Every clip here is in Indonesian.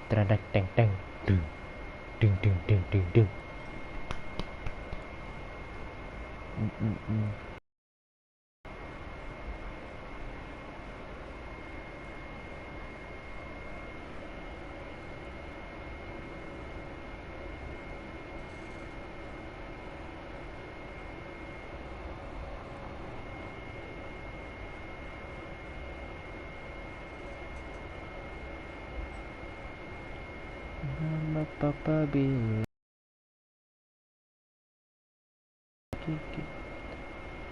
Teng teng teng ding ding ding ding ding ding. Nama papa bilang gigit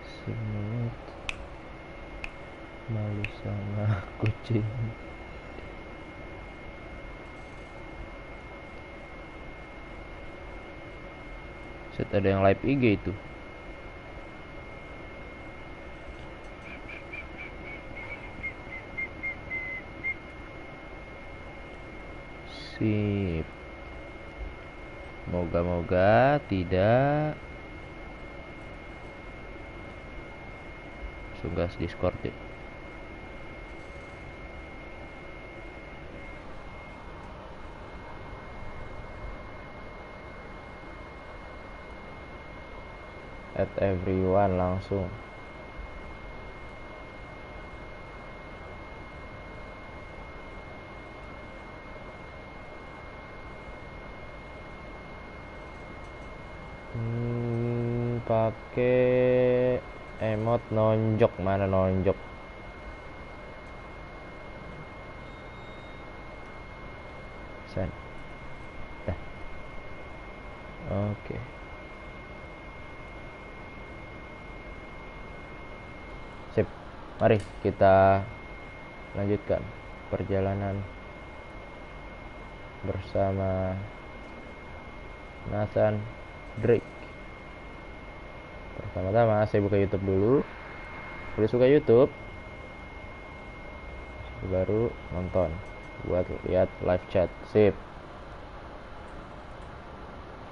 semut malu sama kucing. Set, ada yang live IG itu. Sip. Moga-moga tidak. Sugas Discord ya. At everyone langsung. Pakai emot nonjok, mana nonjok? Sen. Dah. Oke. Sip. Mari kita lanjutkan perjalanan bersama Nathan Drake. Pertama-tama saya buka YouTube dulu. Udah suka YouTube, baru nonton buat lihat live chat. Sip.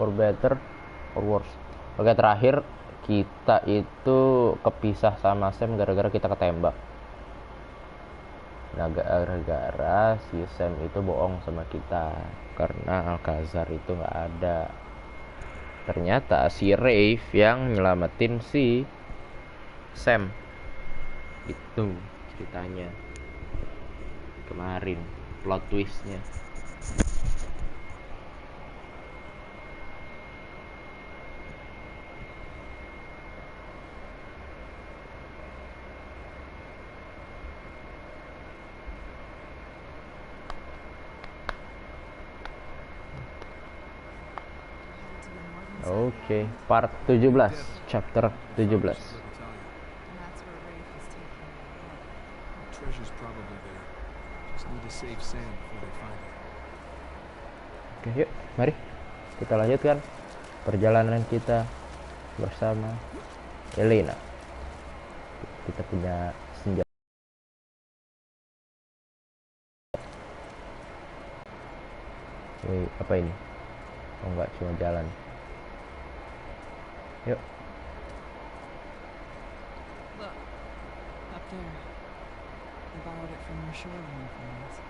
For better or worse. Oke, terakhir kita itu kepisah sama Sam gara-gara kita ketembak. Nah, gara-gara si Sam itu bohong sama kita karena Alcazar itu nggak ada. Ternyata si Rafe yang nyelamatin si Sam. Itu ceritanya kemarin, plot twistnya. Oke, part 17, chapter 17. Oke, yuk, mari kita lanjutkan perjalanan kita bersama Elena. Kita punya senjata. Wih, apa ini? Oh enggak, cuma jalan. Yuk. Look, up there. I borrowed it from your shoreline friends.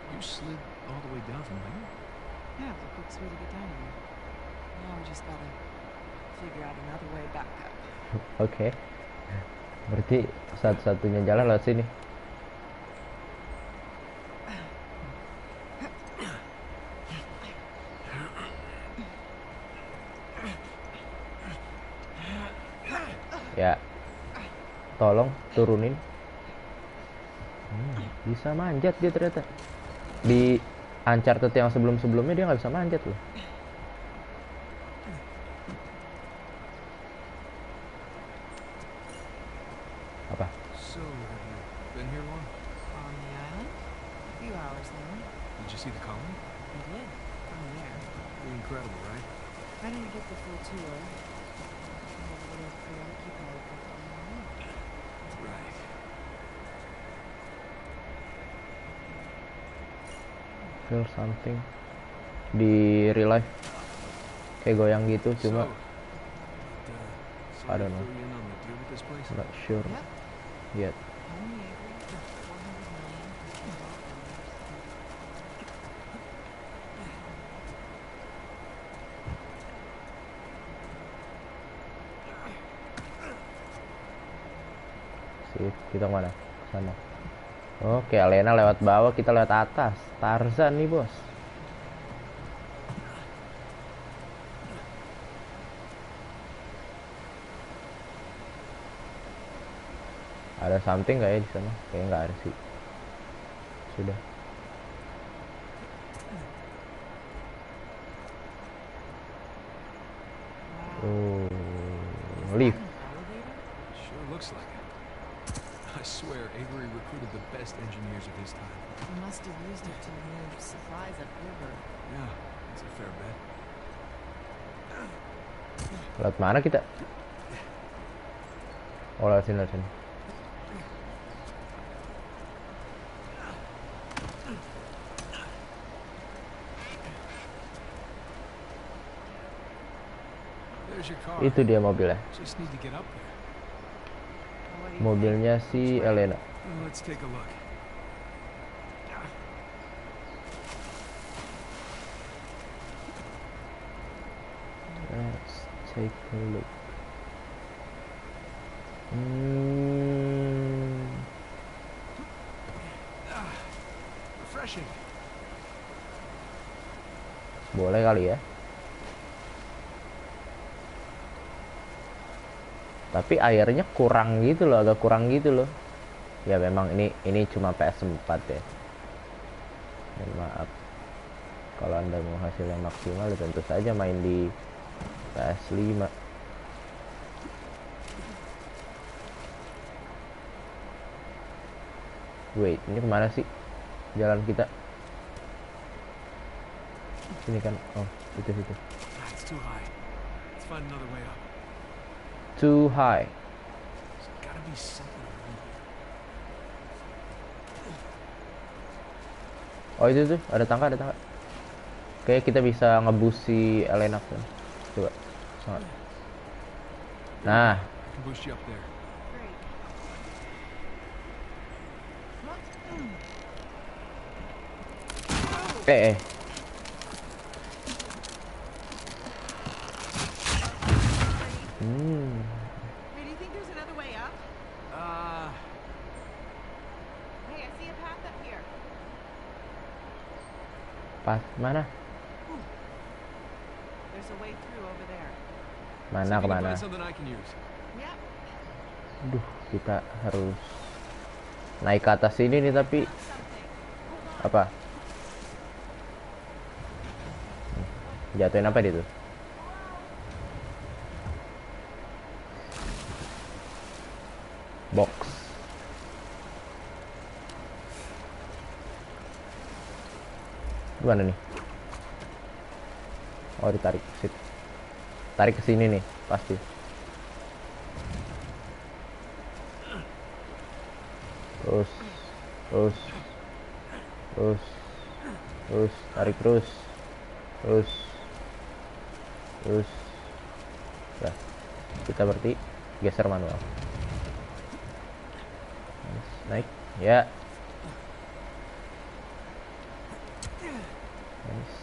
You slid all the way down from there? Yeah, the quickest way to get down here. Now we just gotta figure out another way back up. Oke. Berarti satu-satunya jalan lewat sini. Ya, tolong turunin. Bisa manjat dia ternyata. Di Uncharted yang sebelum-sebelumnya dia nggak bisa manjat loh. Apa? So, have you been here long? On the island? A few hours now. Did you see the colony? We did. From there. Pretty incredible, right? I didn't get the full tour. I have a little preoccupied with all my work. Right. Feel something di real life kayak goyang gitu, cuma I don't know. Not sure yet. Only able for $400 million. Sip, kita kemana? Ke sana. Oke, Alena lewat bawah, kita lewat atas. Tarzan nih, bos. Ada something nggak ya di sana? Kayaknya nggak ada sih. Sudah. Oh, lift. Elevator? Sure looks like it. I swear Avery recruited the best engineers of his time. He must have used it to move supplies up river. Yeah, that's a fair bet. Lewat mana kita? Oh, lewat sini, lewat sini. There's your car. Itu dia mobilnya. Just need to get up there. What do you Mobilnya si Elena. Well, let's take a look. Let's take a look. Hmm, Refreshing. boleh kali ya. Tapi airnya kurang gitu loh, agak kurang gitu loh. Ya memang ini cuma PS4 ya. Dan maaf. Kalau Anda mau hasil yang maksimal ya tentu saja main di PS5. Wait, ini kemana sih jalan kita? Sini kan? Oh, itu situ. Ah, it's too high. Let's find another way up. Too high. There's gotta be something around here. Oh, itu tuh, ada tangga, ada tangga. Kayak kita bisa ngebus si Elena kan. Coba. Sangat. Nah, I can boost you up there. Great. What? eh. Hey, do you think there's another way up? Hey, I see a path up here. Pas mana? There's a way through over there. Mana See if you can kemana? find something I can use. Yep. Aduh, kita harus naik ke atas ini nih tapi Something. Hold on. apa? Jatuhin apa dia tuh? Box. Gimana nih? Oh, ditarik. Sip. Tarik ke sini nih, pasti. Terus. Tarik terus. Nah, kita berarti geser manual. Naik, ya. Nice.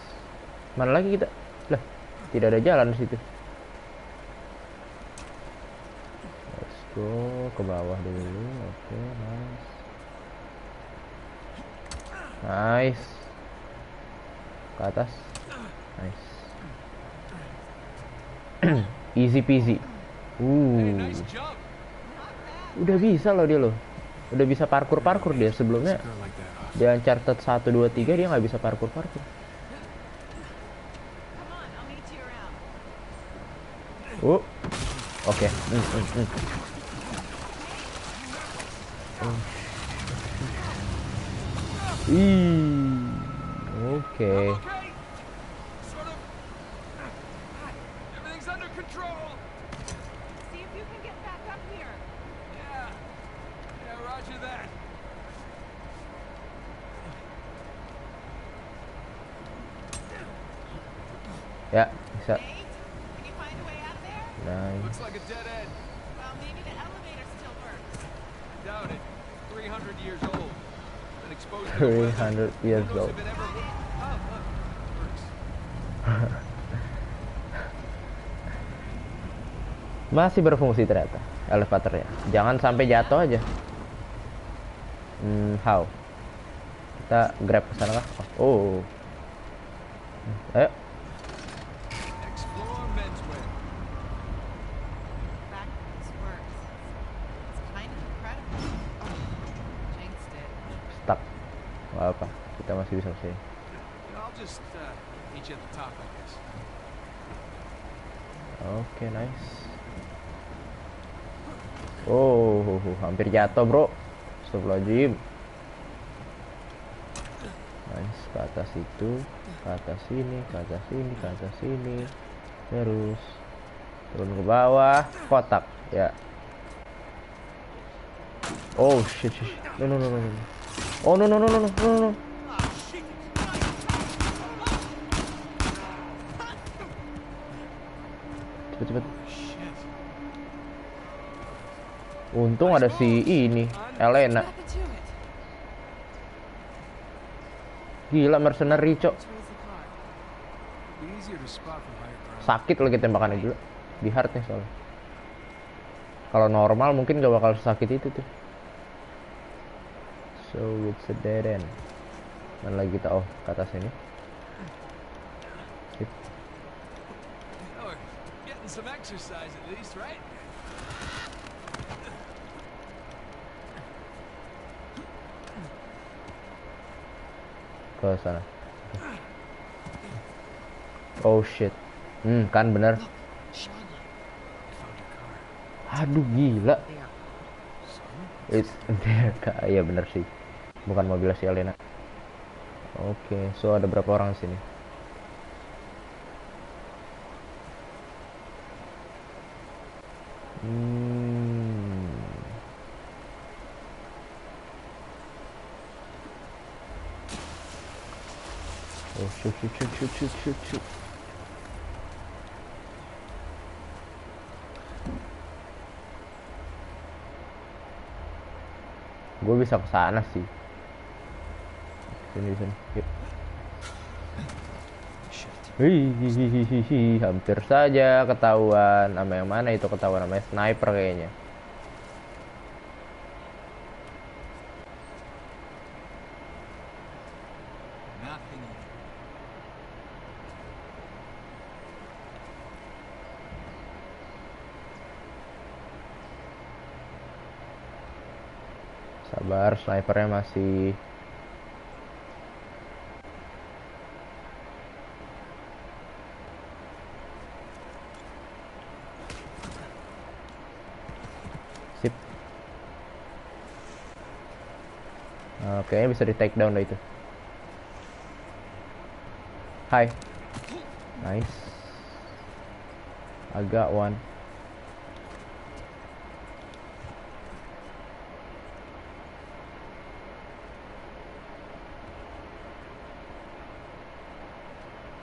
Mana lagi kita? Lah, tidak ada jalan di situ. Let's go ke bawah dulu. Oke, nice. Nice. Ke atas. Nice. Easy peasy. Hey, nice jump. Udah bisa loh dia loh. Udah bisa parkur dia sebelumnya. Girl like that, huh? Di Uncharted 1, 2, 3 dia nggak bisa parkur. Come on, I'll meet you around. Oke. Oke. Okay. Sort of. Everything's under control. See if you can get back up here. Yeah. Yeah, roger that. Ya, bisa. Nate, can you find a way out of there? Nice. Looks like a dead end. Well, maybe the elevator still works. Doubt it. 300 years old. Been exposed to the weather. 300 years Who knows old. if it ever Oh, look. Works. Masih berfungsi ternyata elevatornya. Jangan sampai jatuh aja. How? Kita grab ke sana kah? Oh. Ayo. Next floor, menswear. Back this works. It's kind of incredible. Jinxed it. Stuck. Gak apa. Kita masih bisa sih. I'll just meet you at the top, I guess. Oke, nice. Oh, hampir jatuh, bro. Astagfirullahaladzim. Nice, ke atas itu, ke atas sini, ke atas sini, ke atas sini. Terus turun ke bawah, kotak, ya. Oh shit, shit. No, no, no, no, no. Oh no, no, no, no, no, no, no. Cepet, cepet. Shit. Untung ada si ini, Elena. What happened to it? Gila, mercenary, cok. Where's the car? Be easier to spot from higher ground. Sakit lagi tembakannya juga. Di heartnya soalnya. Kalau normal mungkin gak bakal sakit itu tuh. So it's a dead end. Mana lagi kita? Oh, ke atas ini. Sip. Oh, we're getting some exercise at least, right? Ke sana. Oh shit. Kan bener. Shauna. Found your car. Aduh gila. There. It's there. Iya bener sih. Bukan mobil si Elena. Oke, so ada berapa orang di sini? Oh shoot, shoot, shoot, shoot, shoot, shoot, shoot. Gue bisa ke sana sih. Sini, sini. Yuk. Shit. Hihihihihi, hampir saja ketahuan. Sama yang mana itu ketahuan, namanya sniper kayaknya. Nothing. Sabar, snipernya masih. Sip. Kayaknya bisa di take down lah itu. Hai. Nice. Agak one.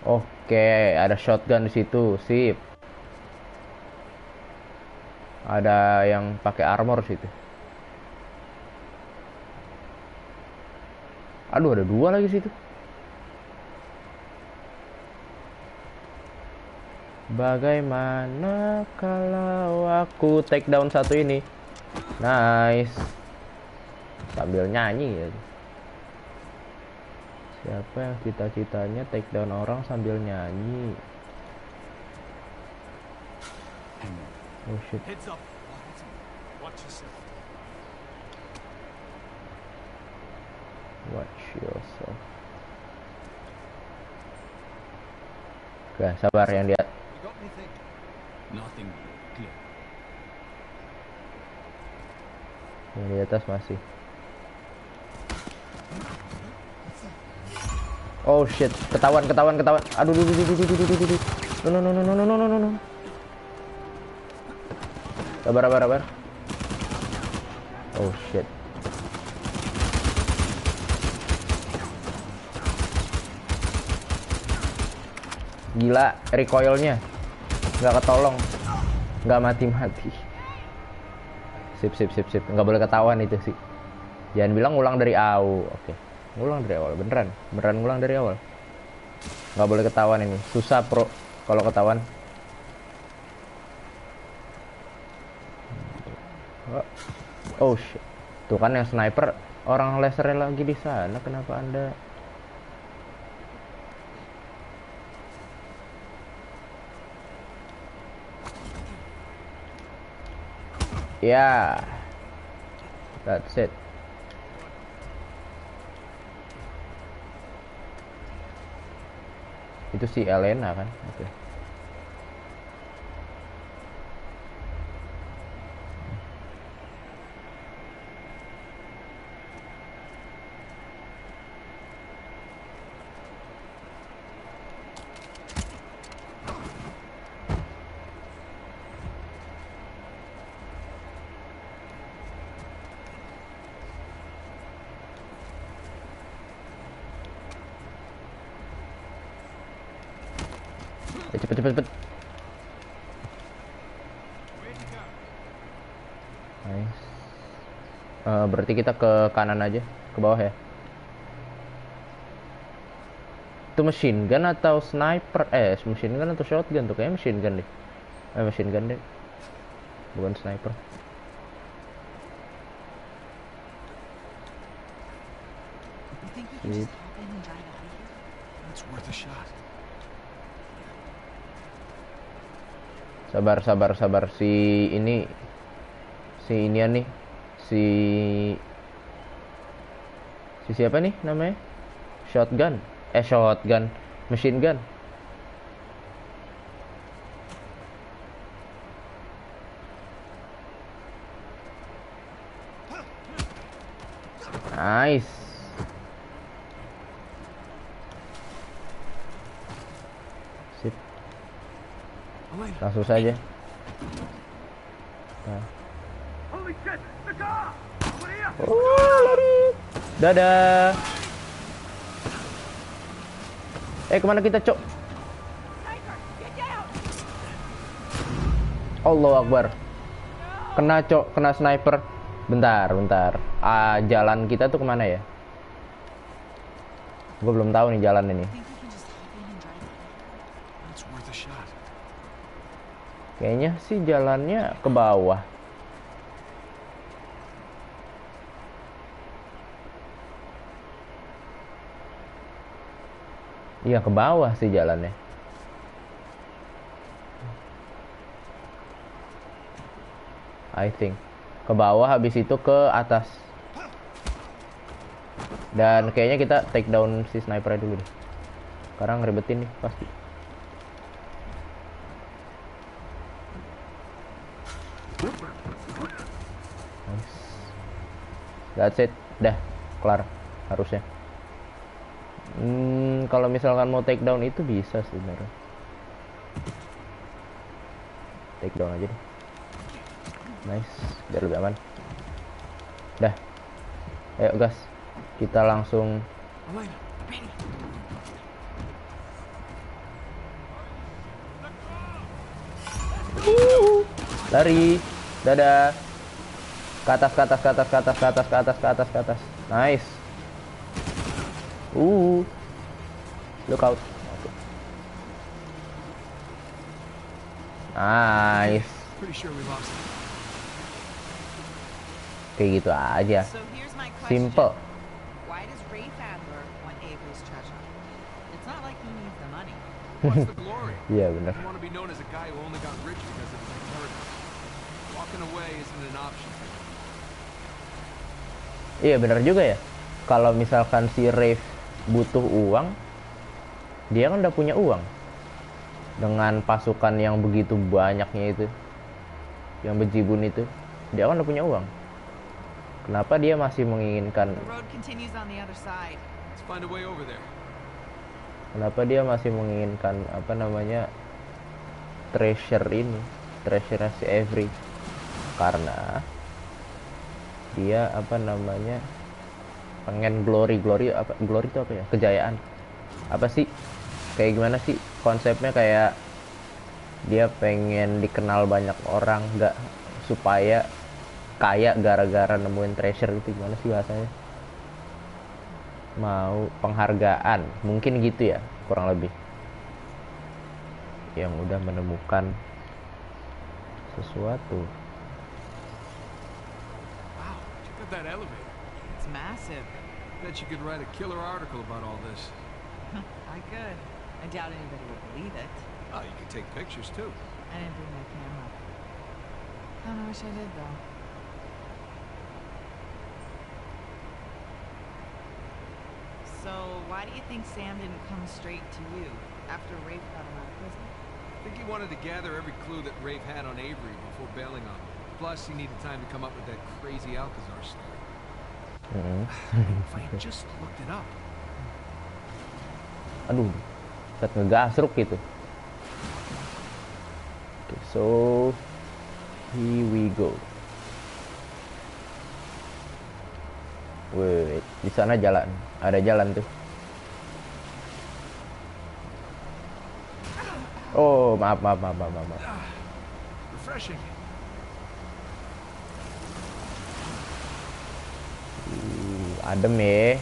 Oke, ada shotgun di situ, sip. Ada yang pakai armor situ. Aduh, ada dua lagi situ. Bagaimana kalau aku take down satu ini? Nice. Sambil nyanyi ya. Siapa yang cita-citanya take down orang sambil nyanyi? Oh shit. Heads up. Watch yourself. Watch yourself. Oke, sabar yang lihat. You got anything? Nothing. Clear. Yang di atas masih. Oh shit, ketahuan. Aduh, duh. No. Sabar. Oh shit. Gila, recoilnya nggak ketolong, nggak mati. Sip. Nggak boleh ketahuan itu sih. Jangan bilang ngulang dari awal. Oke. Ngulang dari awal, beneran ngulang dari awal. Nggak boleh ketahuan ini, susah pro kalau ketahuan. Oh shit, tuh kan yang sniper Orang lasernya lagi di sana, kenapa Anda? Ya, that's it. Itu si Elena kan? Oke. Cepet. Nice. Berarti kita ke kanan aja, ke bawah ya. Itu machine gun atau sniper? Machine gun atau shotgun tuh? Kayaknya machine gun deh. Machine gun deh. Bukan sniper. You think we can just hop in and drive out of here? It's worth a shot. Sabar. Si inian nih. Si siapa nih namanya? Shotgun. Machine gun. Nice. Sip. Elena, Langsung saja. Nah. Oh, lari. Dadah. Kemana kita, Cok? Allahu Akbar. Kena, Cok. Kena sniper. Bentar. Jalan kita tuh kemana ya? Gue belum tahu nih jalan ini. You think we can just hop in and drive out of here? it's worth a shot. Kayaknya sih jalannya ke bawah. Iya, ke bawah sih jalannya. I think. Ke bawah, habis itu ke atas. Dan kayaknya kita take down si sniper dulu deh. Sekarang ngeribetin nih, pasti. Nice. That's it. Dah, kelar. Harusnya. Kalau misalkan mau take down itu bisa sebenarnya. Take down aja deh. Nice, biar lebih aman. Dah. Ayo gas. Kita langsung Elena, lari. Dadah. Ke atas. Nice. Look out. Okay. Nice. pretty sure we lost it. Kayak gitu aja. So here's my question. Simple. Why does Rafe Adler want Avery's treasure? It's not like he needs the money. What's the glory? Iya bener. You want to be known as a guy who only got rich because of his inheritance. Walking away isn't an option. Iya bener juga ya. Kalau misalkan si Rafe butuh uang, dia kan udah punya uang. Dengan pasukan yang begitu banyaknya itu, yang bejibun itu, dia kan udah punya uang. Kenapa dia masih menginginkan? The road continues on the other side. Let's find a way over there. Kenapa dia masih menginginkan apa namanya treasure ini, treasure si Avery? Karena dia apa namanya pengen glory apa glory itu apa ya, kejayaan apa sih, kayak gimana sih konsepnya, kayak dia pengen dikenal banyak orang, nggak supaya kaya gara-gara nemuin treasure itu, gimana sih bahasanya, mau penghargaan mungkin gitu ya, kurang lebih, yang udah menemukan sesuatu. Wow, check out that elevator. It's massive. Bet you could write a killer article about all this. I could. I doubt anybody would believe it. Oh, you could take pictures too. I didn't bring my camera. I wish I did though. So why do you think Sam didn't come straight to you after Rafe got him out of prison? I think he wanted to gather every clue that Rafe had on Avery before bailing on him. Plus, he needed time to come up with that crazy Alcazar story. If I had just looked it up. Aduh, set ngegasruk gitu. Okay, so here we go. Wait, di sana jalan, ada jalan tuh. Oh, maaf. Refreshing. Adem ya.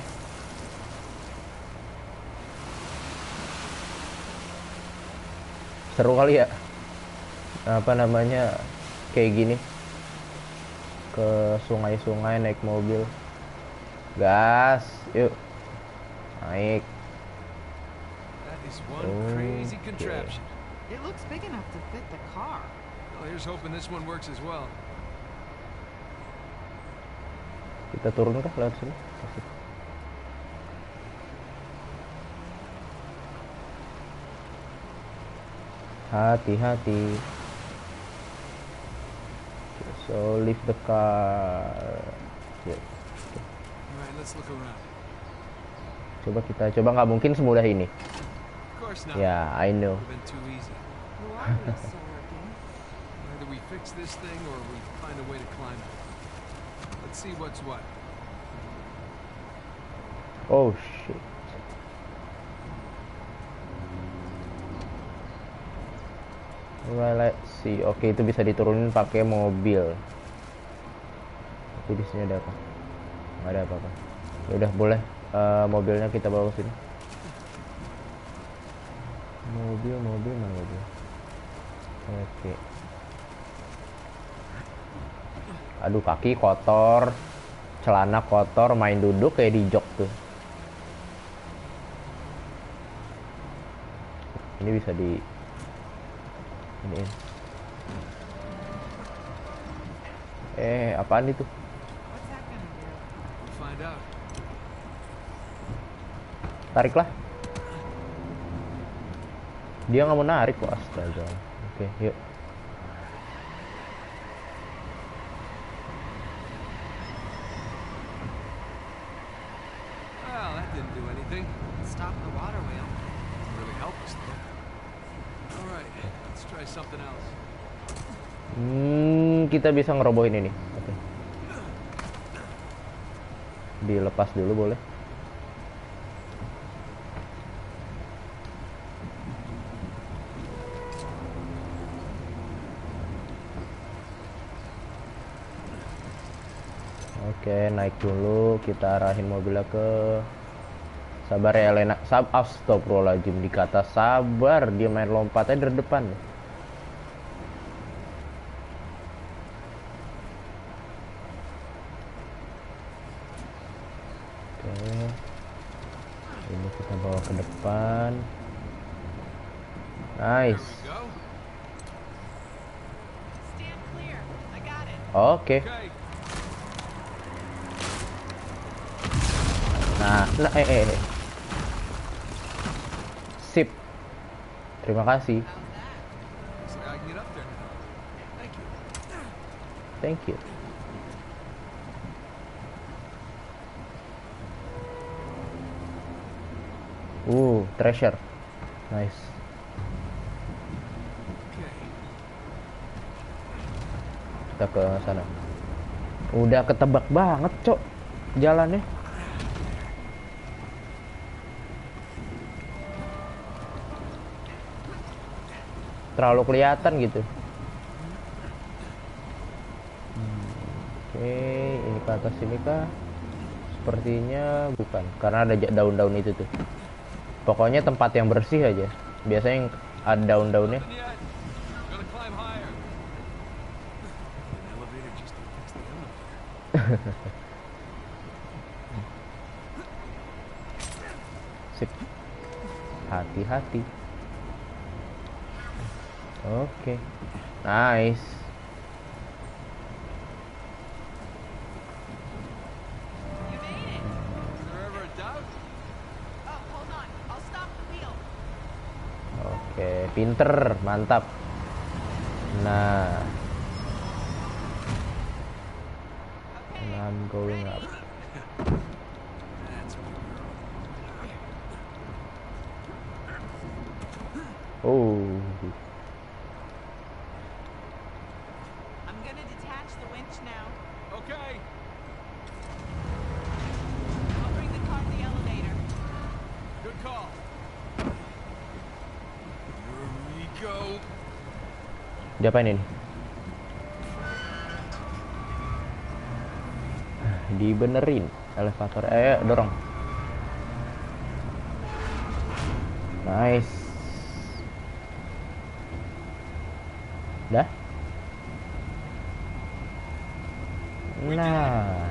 Seru kali ya. Apa namanya? Kayak gini. Ke sungai-sungai naik mobil. Gas, yuk. Naik. That is one crazy contraption. It looks big enough to fit the car. Well, here's hoping this one works as well. Kita turun kah lewat sini? Asik. Hati-hati. So leave the car. Yeah. Alright, let's look around. Coba nggak mungkin semudah ini. Of course not. Yeah, I know. Would've been too easy. Who are we still working? Either we fix this thing or we find a way to climb it. Let's see what's what. Oh shit. Alright, let's see. Oke, itu bisa diturunin pakai mobil. Tapi di sini ada apa? Nggak ada apa-apa. Ya udah, boleh. Mobilnya kita bawa ke sini. Mobil mana mobil? Oke. Aduh, kaki kotor, celana kotor, main duduk kayak di jok tuh. Ini bisa di iniin. Apaan itu? What's that gonna do? We'll find out. Tariklah. Dia nggak mau narik kok, astaga. Oke, yuk. Well, that didn't do anything. Stop the water wheel. Didn't really help us though. Alright, let's try something else. Kita bisa ngerobohin ini. Oke. Dilepas dulu boleh. Oke, naik dulu. Kita arahin mobilnya ke. Sabar ya Elena. Astagfirullahaladzim, dikata sabar. Dia main lompatnya dari depan. Oke. Ini kita bawa ke depan. There Nice. we go. Stand clear. I got it. Oke. Okay. Nah, Sip. Terima kasih. How's that? Looks like I can get up there now. Thank you. Thank you. Treasure. Nice. Okay. Kita ke sana. Udah ketebak banget, Cok. Jalannya. Terlalu kelihatan gitu. Oke, ini ke atas sini kah? Sepertinya bukan, karena ada daun-daun itu tuh. Pokoknya tempat yang bersih aja. Biasanya yang ada daun-daunnya. Nothing yet. Gotta climb higher. An elevator just to fix the elevator. Hati-hati. Oke. Nice. You made it. Is there ever a doubt? Oh, hold on. I'll stop the wheel. Oke, pinter, mantap. Nah, Okay. I'm going up. That's my girl. Oh, I'm gonna detach the winch now. Okay. I'll bring the car to the elevator. Good call. Here we go. diapain ini? Dibenerin elevator. Dorong. Nice. Dah. Nah.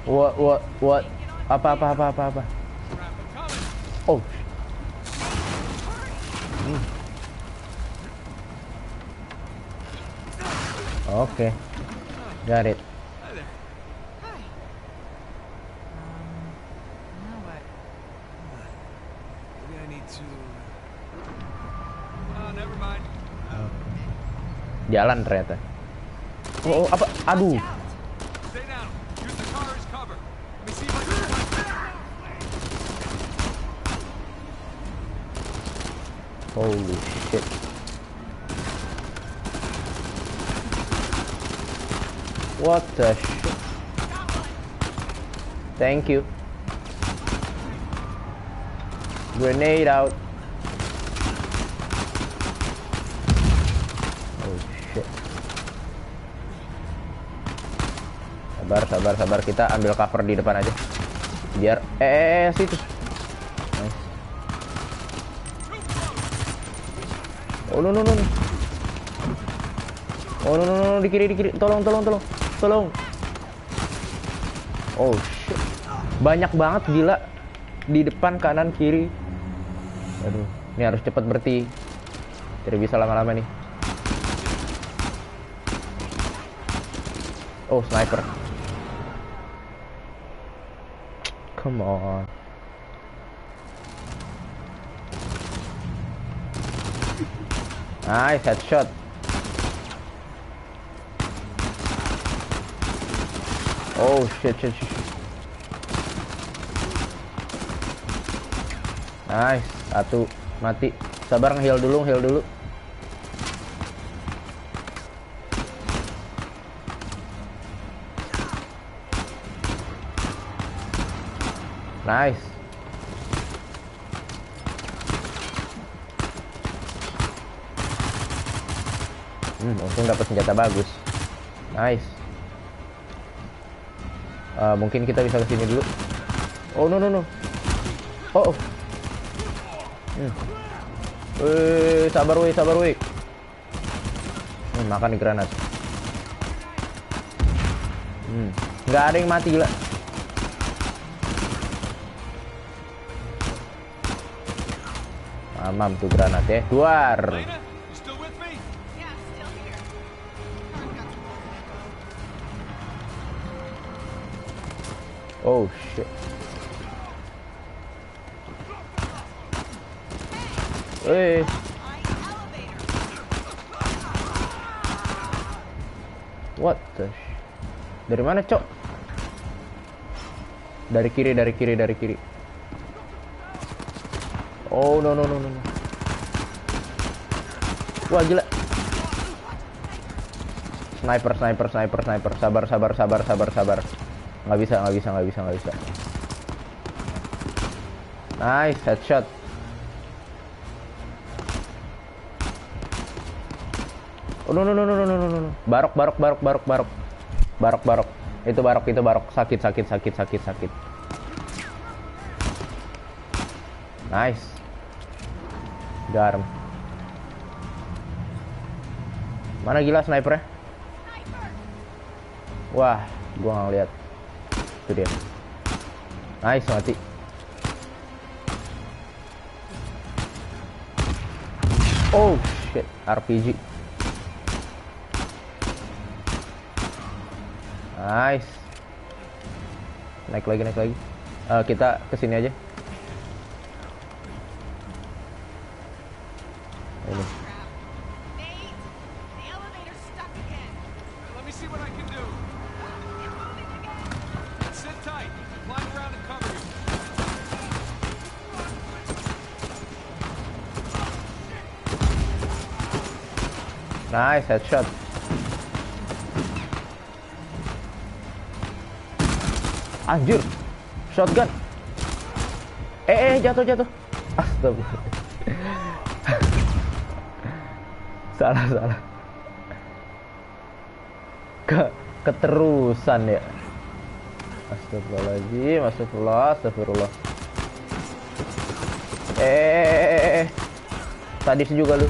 What? Apa? Traffic coming. Oh. Oke. Got it. Hi there. Hi. Now what? Maybe I need to. Oh, never mind. Jalan ternyata. Oh, apa? Aduh. Watch out. Stay down. Use the car as cover. Let me see if I can find Holy shit. What the shit? Got one. Thank you. Grenade out. Oh shit. Sabar. Kita ambil cover di depan aja. Biar situ. Nice. Oh no. Oh no, di kiri. Tolong. Oh shit. Banyak banget gila. Di depan, kanan, kiri. Aduh, ini harus cepat berhenti. Tidak bisa lama-lama nih. Oh, sniper. Come on. Nice headshot. Oh shit. Nice, satu mati. Sabar, heal dulu. Nice. Untung dapat senjata bagus. Nice. Mungkin kita bisa kesini dulu. Oh no. Oh. Sabar weh. Makan nih granat. Nggak ada yang mati gila. Mamam tuh granat ya. Keluar. Lena, you still with me? Yeah, still here. Oh shit. Elevator. What the Dari mana, Cok? Dari kiri. Oh, no. Wah, gila. Sniper. Sabar. Nggak bisa. Nice, headshot. Oh, no. Barok. Itu barok. Sakit. Nice. Garam. Mana gila snipernya? Wah, gua nggak ngeliat. Itu dia. Nice, mati. Oh shit, RPG. Nice. Naik lagi, naik lagi. Kita kesini aja. Ini. Nate, the elevator's stuck again. Let me see what I can do. It's moving again. Sit tight. Climb around and cover you. Nice headshot. Anjir. Shotgun. Jatuh jatuh. Astaga. Salah. Keterusan ya. Astagfirullahaladzim, astagfirullah. Sadis juga lu.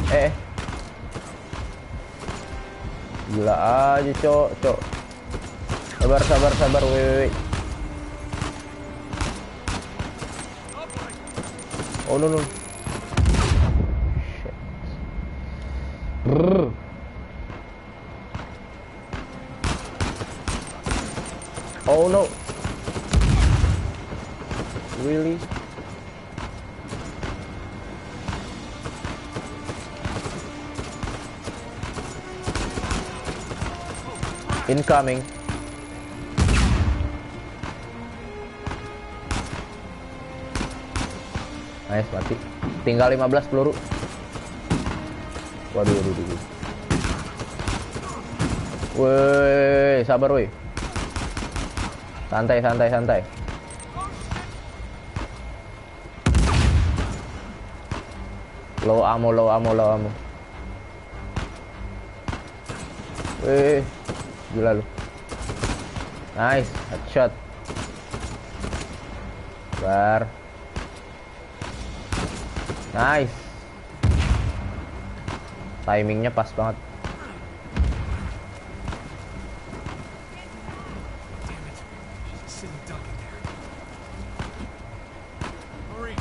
Gila aja, cok. Sabar, woi. Oh no. Shit. Brrr. Oh no. Really? Incoming. Nice, mati. Tinggal 15 peluru. Waduh. Woi, sabar woi. Santai. Low ammo. Wih, gila lu. Nice, headshot. Bar. Nice. Timingnya pas banget. She's sitting duck in there. Hurry.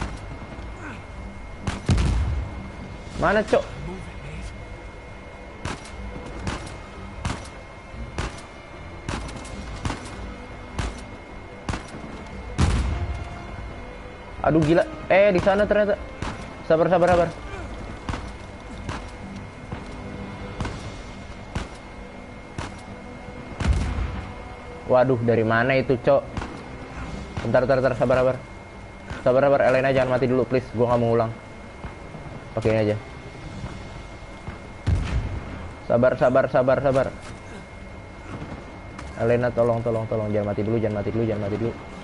Mana, cok? Move it, Nate. Aduh gila. Di sana ternyata. Sabar. Waduh, dari mana itu, cok? Bentar, sabar. Elena jangan mati dulu, please. Gua nggak mau ulang. Pakai ini aja. Sabar. Elena, tolong. Jangan mati dulu.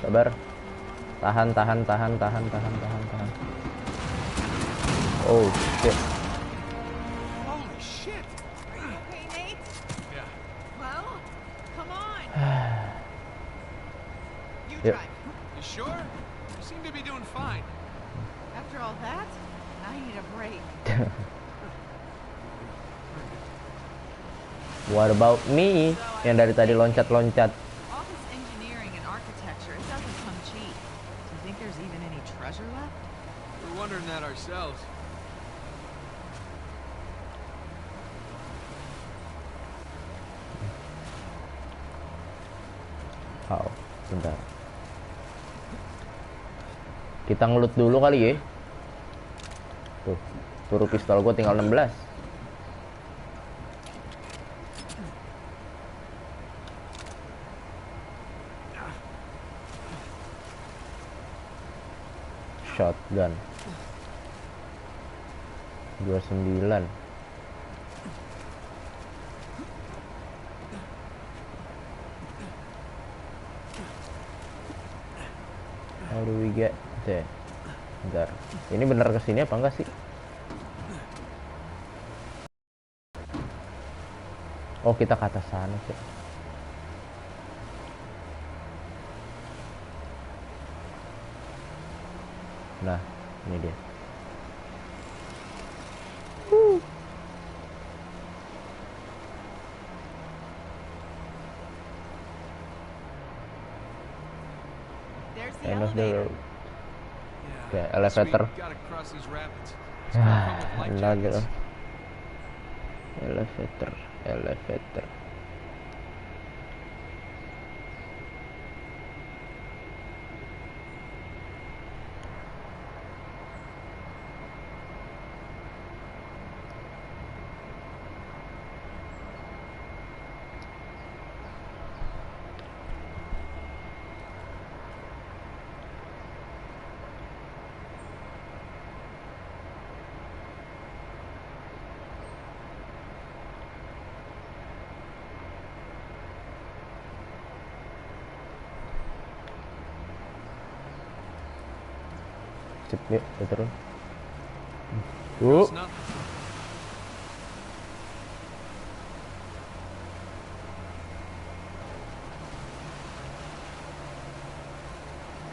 Sabar. Tahan. Oh shit. Holy shit. Are you okay, Nate? Yeah. Well, come on. You Yep. drive. You sure? You seem to be doing fine. After all that, I need a break. What about me? Yang dari tadi loncat. All this engineering and architecture, it doesn't come cheap. Do you think there's even any treasure left? We're wondering that ourselves. Oh, bentar. Kita ngelut dulu kali ya. Tuh, peluru pistol gue tinggal 16. Shotgun 29. How do we get there? Bentar. Ini bener kesini apa enggak sih? Oh, kita ke atas sana sih. Nah, ini dia. There's the End of the elevator. road. Yeah. Okay, elevator. Sweet. Gotta cross these rapids. Ah, Come with life nugget. jackets. Elevator, elevator. Sip, yuk, kita turun. It's nothing.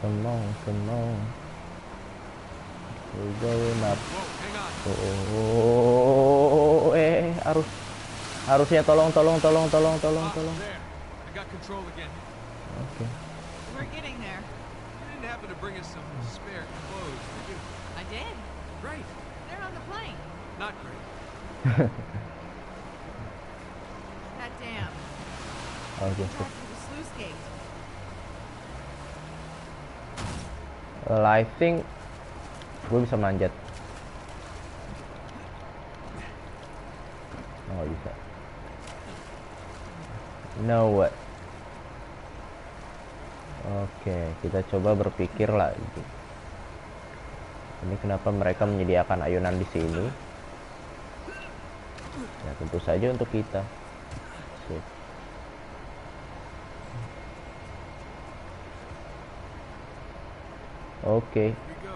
Come on, come on. We're going up. Whoa, hang on. Harusnya tolong. Ah, Oke. there. I got control again. We're getting there. You didn't happen to bring us some spare clothes, did you? I did. Great. They're on the plane. Not great. That dam. Oke, Back sip. to the sluice gate. Well, I think gue bisa manjat. Oh, nggak bisa. No what? Oke, kita coba berpikir lagi. Ini kenapa mereka menyediakan ayunan di sini? Ya tentu saja untuk kita. Sip. Oke, Here we go.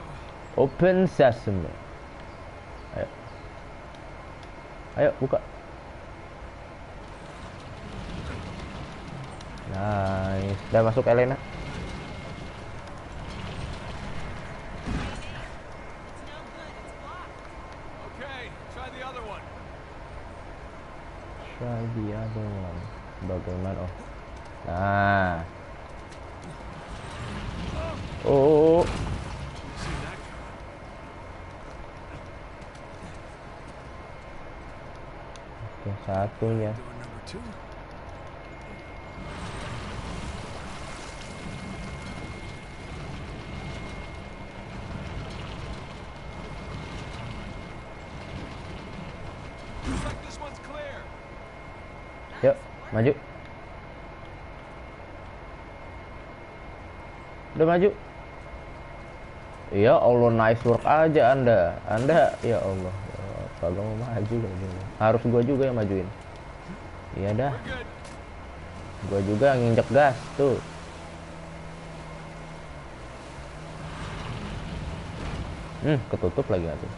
open sesame. Ayo, ayo buka. Nice, udah masuk Elena. Okay, try the other one. Try the other one. Bagaimana? Oh, nah. Oh, Seen that coming. oke, satunya. Door number 2. Looks like this one's clear. Yuk, maju. Udah maju. Ya Allah, nice work aja Anda. Ya Allah. Kagak mau maju lagi. Harus gua juga yang majuin. Iya dah, We're good. gua juga yang nginjek gas tuh. Ketutup lagi nggak tuh?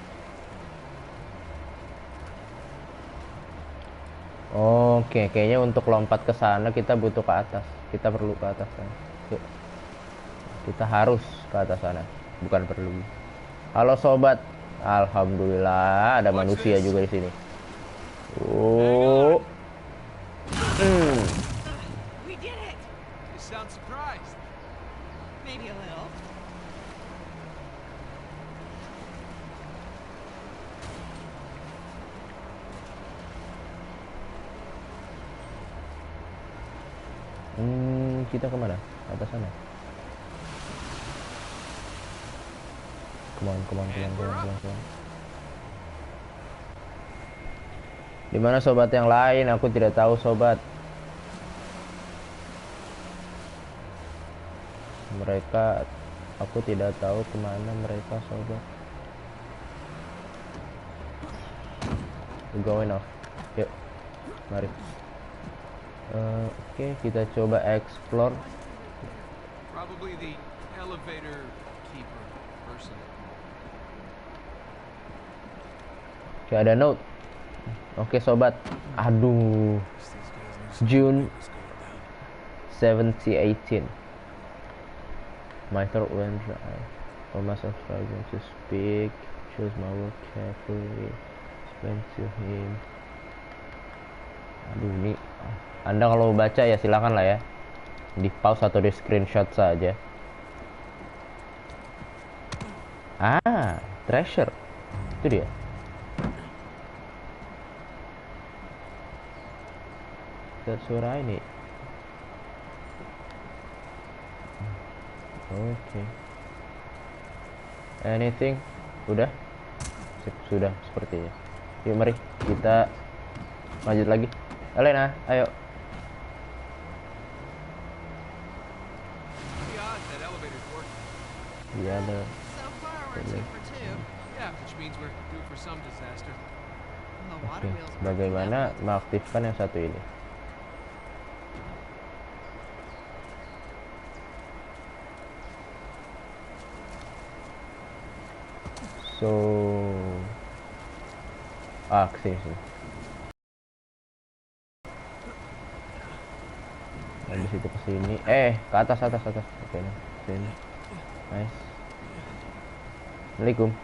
Oke, kayaknya untuk lompat ke sana kita butuh ke atas. Kita perlu ke atas sana. Yuk. Kita harus ke atas sana, bukan perlu. Halo sobat, alhamdulillah ada manusia juga di sini. Oh, We did it. You sound surprised. Maybe a little. kita kemana? Atas sana. Come on. Di mana sobat yang lain? Aku tidak tahu sobat. Mereka, aku tidak tahu kemana mereka sobat. We're going off. Yuk, mari. Oke, kita coba explore. Probably the elevator keeper person. Oke, ada note. Oke sobat. Aduh. June 2018. My throat went dry. Thomas was struggling to speak. Chose my word carefully. Explain to him. Aduh, ini Anda kalau mau baca ya silakan lah ya. Di pause atau di screenshot saja. Treasure. Itu dia. suara ini. Oke. Anything? Udah? Sip, sudah sepertinya. Yuk mari kita lanjut lagi. Elena, ayo. Pretty odd that elevator's working. Iya ada. So far, we're 2 for 2. Yeah, which means we're due for some disaster. The Oke. water wheel's working Bagaimana now. mengaktifkan yang satu ini? So, kesini. Habis itu kesini. Ke atas. Oke, nih. Sini. Nice. Assalamualaikum.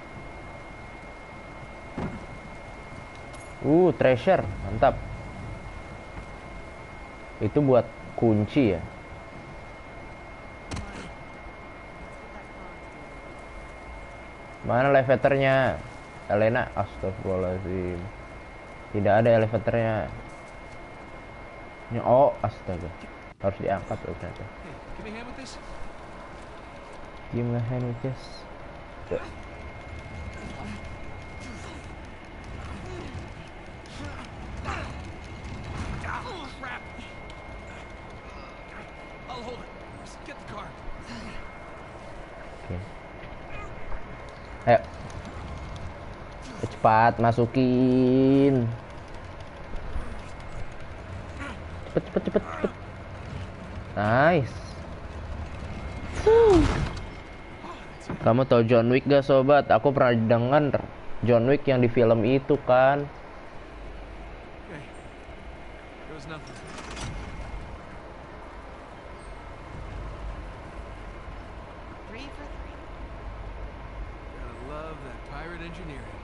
Treasure, mantap. Itu buat kunci ya. Mana elevatornya? Elena, astagfirullahaladzim. Tidak ada elevatornya. Oh, astaga. Harus diangkat loh ternyata. Hey, give me a hand with this. Give me a hand with this. Oh, crap. I'll hold it. Just get the car. Oke. Ayo. Cepat masukin. Cepet. Nice. Kamu tahu John Wick gak sobat? Aku pernah dengar John Wick yang di film itu kan. Okay. There was nothing. 3 for 3. Gotta love that pirate engineering.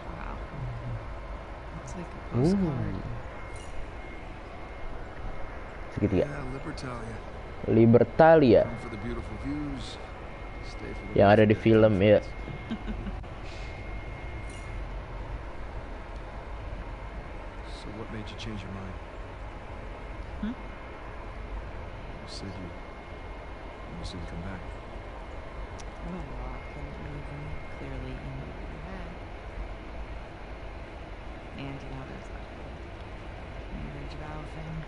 Wow. Looks like a postcard. Segitiga. Yeah, Libertalia. Libertalia Come for the beautiful views. Stay for the yang ada di film ya. So what made you change your mind? Hmm? You said you'd come back. Well, a lot couldn't move him clearly in your head. And you know there's that whole marriage vow thing.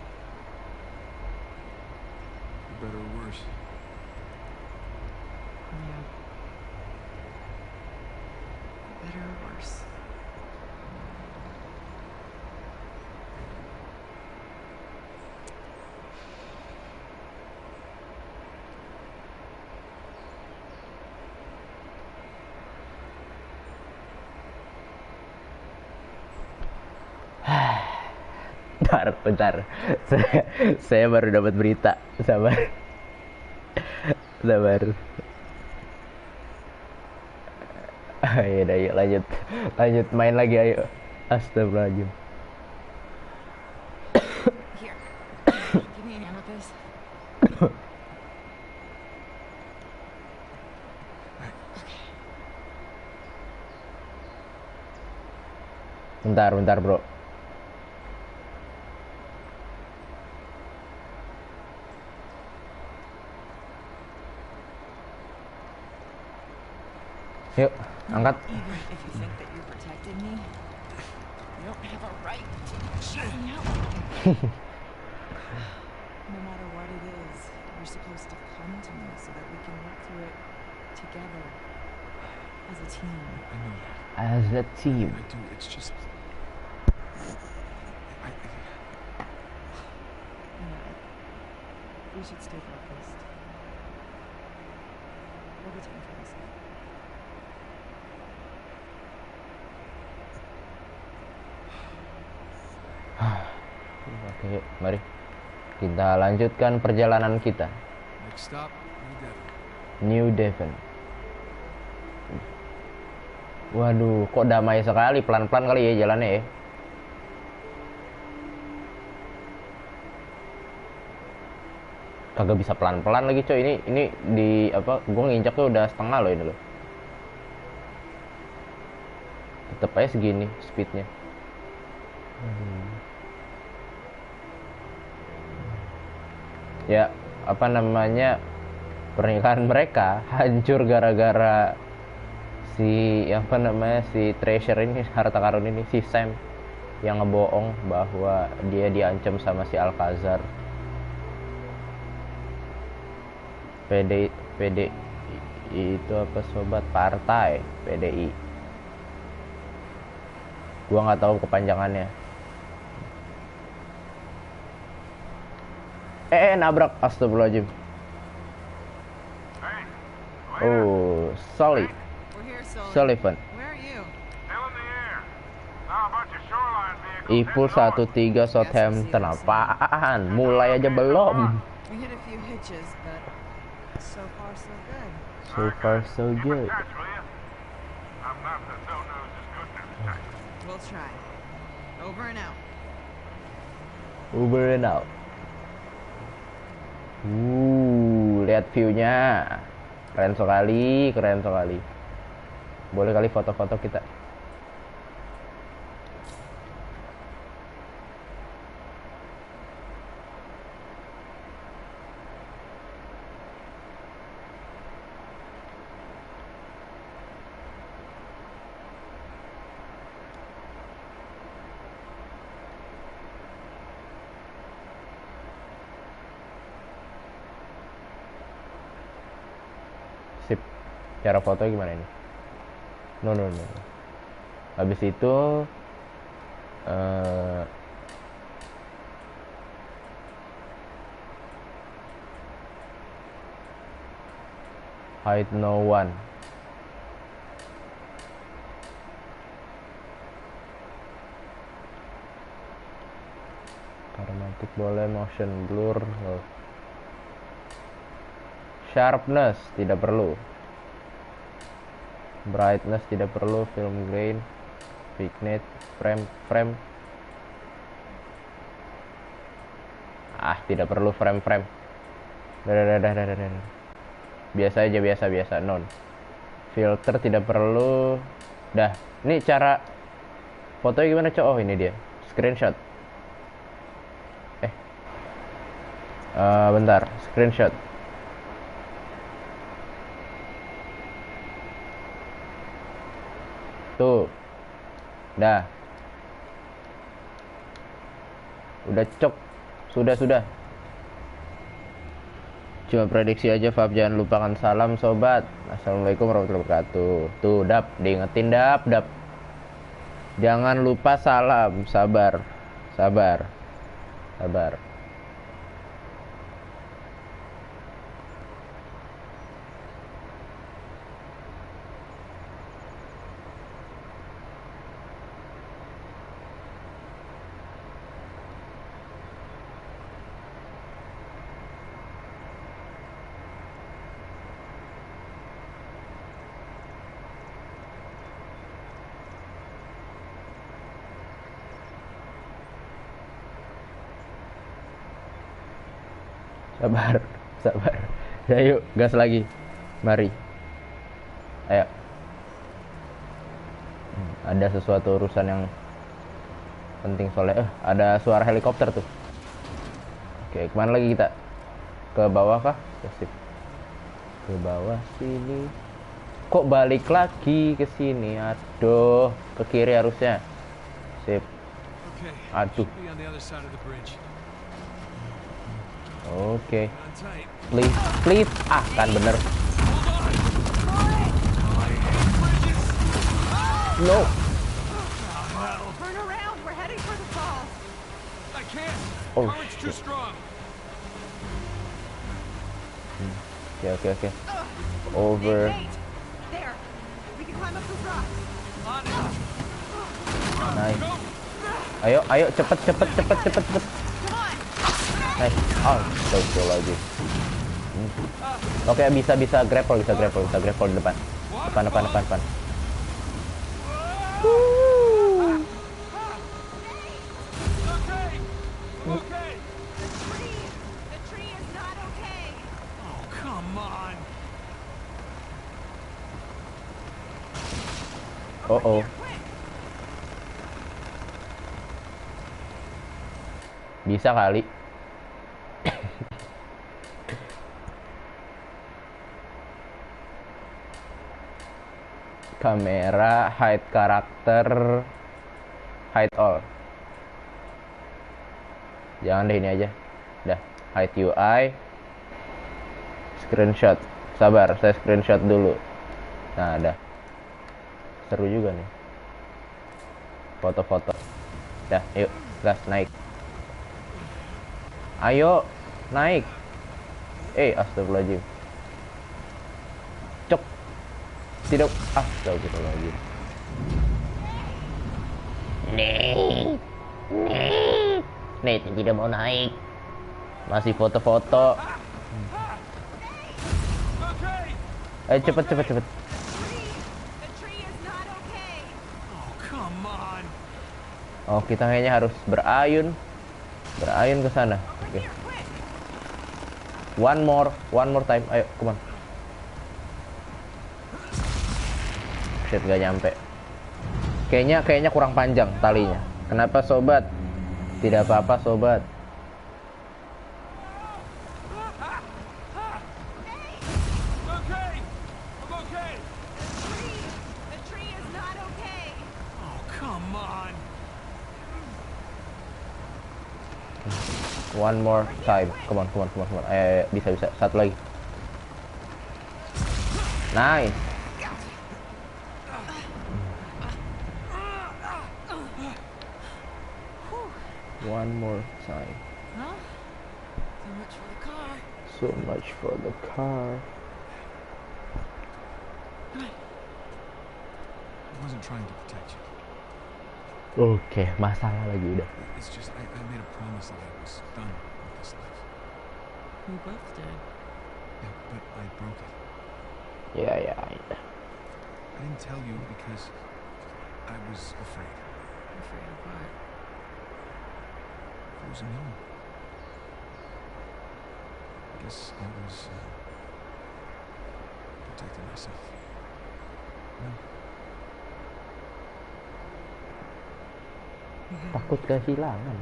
For better or worse. Yeah. For better or worse. Bentar. Saya baru dapat berita. Sabar. Ayo, lanjut main lagi ayo. Astagfirullahaladzim. Here. Give me a hand with this. Bentar bro. Yuk, angkat. Even if you think that you're protecting me, you don't have a right to shut me out. No matter what it is, you're supposed to come to me so that we can work through it together as a team. I know that. As a team. I do. It's just. We should stay focused. We'll be taking care of this. Oke, yuk, mari kita lanjutkan perjalanan kita. Next stop, New New Devon. Devon. Waduh, kok damai sekali, pelan-pelan kali ya jalannya ya. Kagak bisa pelan-pelan lagi coy. Ini di apa? Gue nginjak tuh udah setengah loh ini loh. Tetep aja segini speednya. Ya apa namanya, pernikahan mereka hancur gara-gara si apa namanya, si treasure ini, harta karun ini, si Sam yang ngebohong bahwa dia diancam sama si Alcazar. PDI itu apa sobat, partai PDI. Gua nggak tahu kepanjangannya. Nabrak, astagfirullahaladzim. Oh, We're here, Sully. Sullivan. Where are you? Still in the air. Now a bunch of shoreline vehicles. Ipul 13 Southampton. Apaan? Mulai aja belum. We hit a few hitches, but so far so good. So far so good. Catch, will you? I'm not the no-nose is good news type. We'll try. Over and out. Uber and out. Lihat view-nya. Keren sekali, keren sekali. Boleh kali foto-foto kita. Sip. Cara foto gimana ini? No. Habis itu hide no one. Chromatic boleh, motion blur. Sharpness tidak perlu, brightness tidak perlu, film grain, vignette, frame tidak perlu, frame dah. Biasa aja, biasa non. Filter tidak perlu. Dah. Ini cara fotonya gimana, Cok? Oh, ini dia. Screenshot. Bentar, screenshot. Tuh. Dah. Udah cok. Sudah. Cuma prediksi aja, Fab. Jangan lupakan salam, sobat. Assalamualaikum warahmatullahi wabarakatuh. Tuh, Dap. Diingetin, Dap. Jangan lupa salam. Sabar. Ya, yuk, gas lagi. Mari. Ayo. Ada sesuatu urusan yang penting soalnya. Ada suara helikopter tuh. Oke, kemana lagi kita? Ke bawah kah? Sip. Ke bawah sini. Kok balik lagi ke sini? Aduh, ke kiri harusnya. Sip. Okay. Aduh. Should be on the other side of the bridge. Oke. On tight. Please. Kan bener. No. Turn around. We're heading for the falls. I can't. Oh, Current's too shit. strong. Oke. Over. Nate. There. We can climb up those rocks. On it. Nice. Go. Ayo, cepet. Come on. Nice. Lagi. Oke, bisa grapple di depan. Depan. Okay. The tree is not okay. Oh oh. Bisa kali. Kamera, hide karakter, hide all. Jangan deh, ini aja. Dah, hide UI. Screenshot. Sabar, saya screenshot dulu. Nah, dah. Seru juga nih. Foto-foto. Dah, yuk, gas naik. Ayo, naik. Astagfirullahaladzim. Cok. Tidak. Astagfirullahaladzim. Nih, tidak mau naik. Masih foto-foto. Cepet. The tree is not okay. Oh, come on. Oh, kita kayaknya harus berayun ke sana. Oke. One more time. Ayo, come on. Shit, gak nyampe. Kayaknya kurang panjang talinya. Kenapa, sobat? Tidak apa-apa, sobat. Okay. I'm okay. The tree is not okay. Oh, come on. One more time. Come on. Ayo, bisa. Satu lagi. Nice. One more time. Huh? So much for the car. So much for the car. I wasn't trying to protect you. Oke, masalah lagi udah. It's just I made a promise that I was done with this life. We both did. Yeah, but I broke it. Ya. I didn't tell you because I was afraid. Afraid of what? Losing you. I guess I was protecting myself. No. Takut kehilangan.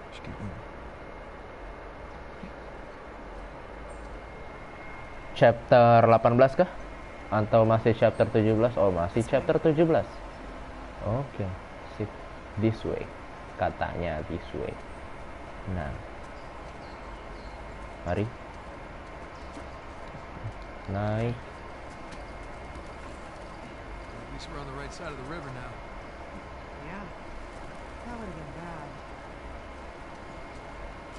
Just keep moving. Chapter 18 kah? Atau masih chapter 17? Oh, masih chapter 17. Oke, sip. This way. Katanya this way. Nah. Mari. Naik. At least we're on the right side of the river now. Yeah. That would have been bad.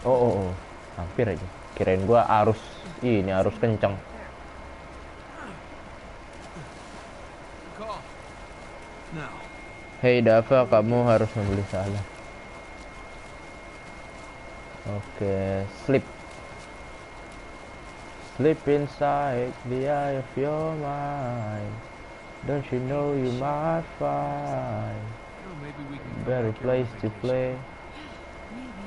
Oh. Hampir aja. Kirain gua arus kencang. Call. Now. Hei Dava, kamu harus membeli salah. Oke, sleep. Sleep inside the eye of your mind. Don't you know you might find Maybe we can better place to play. Maybe.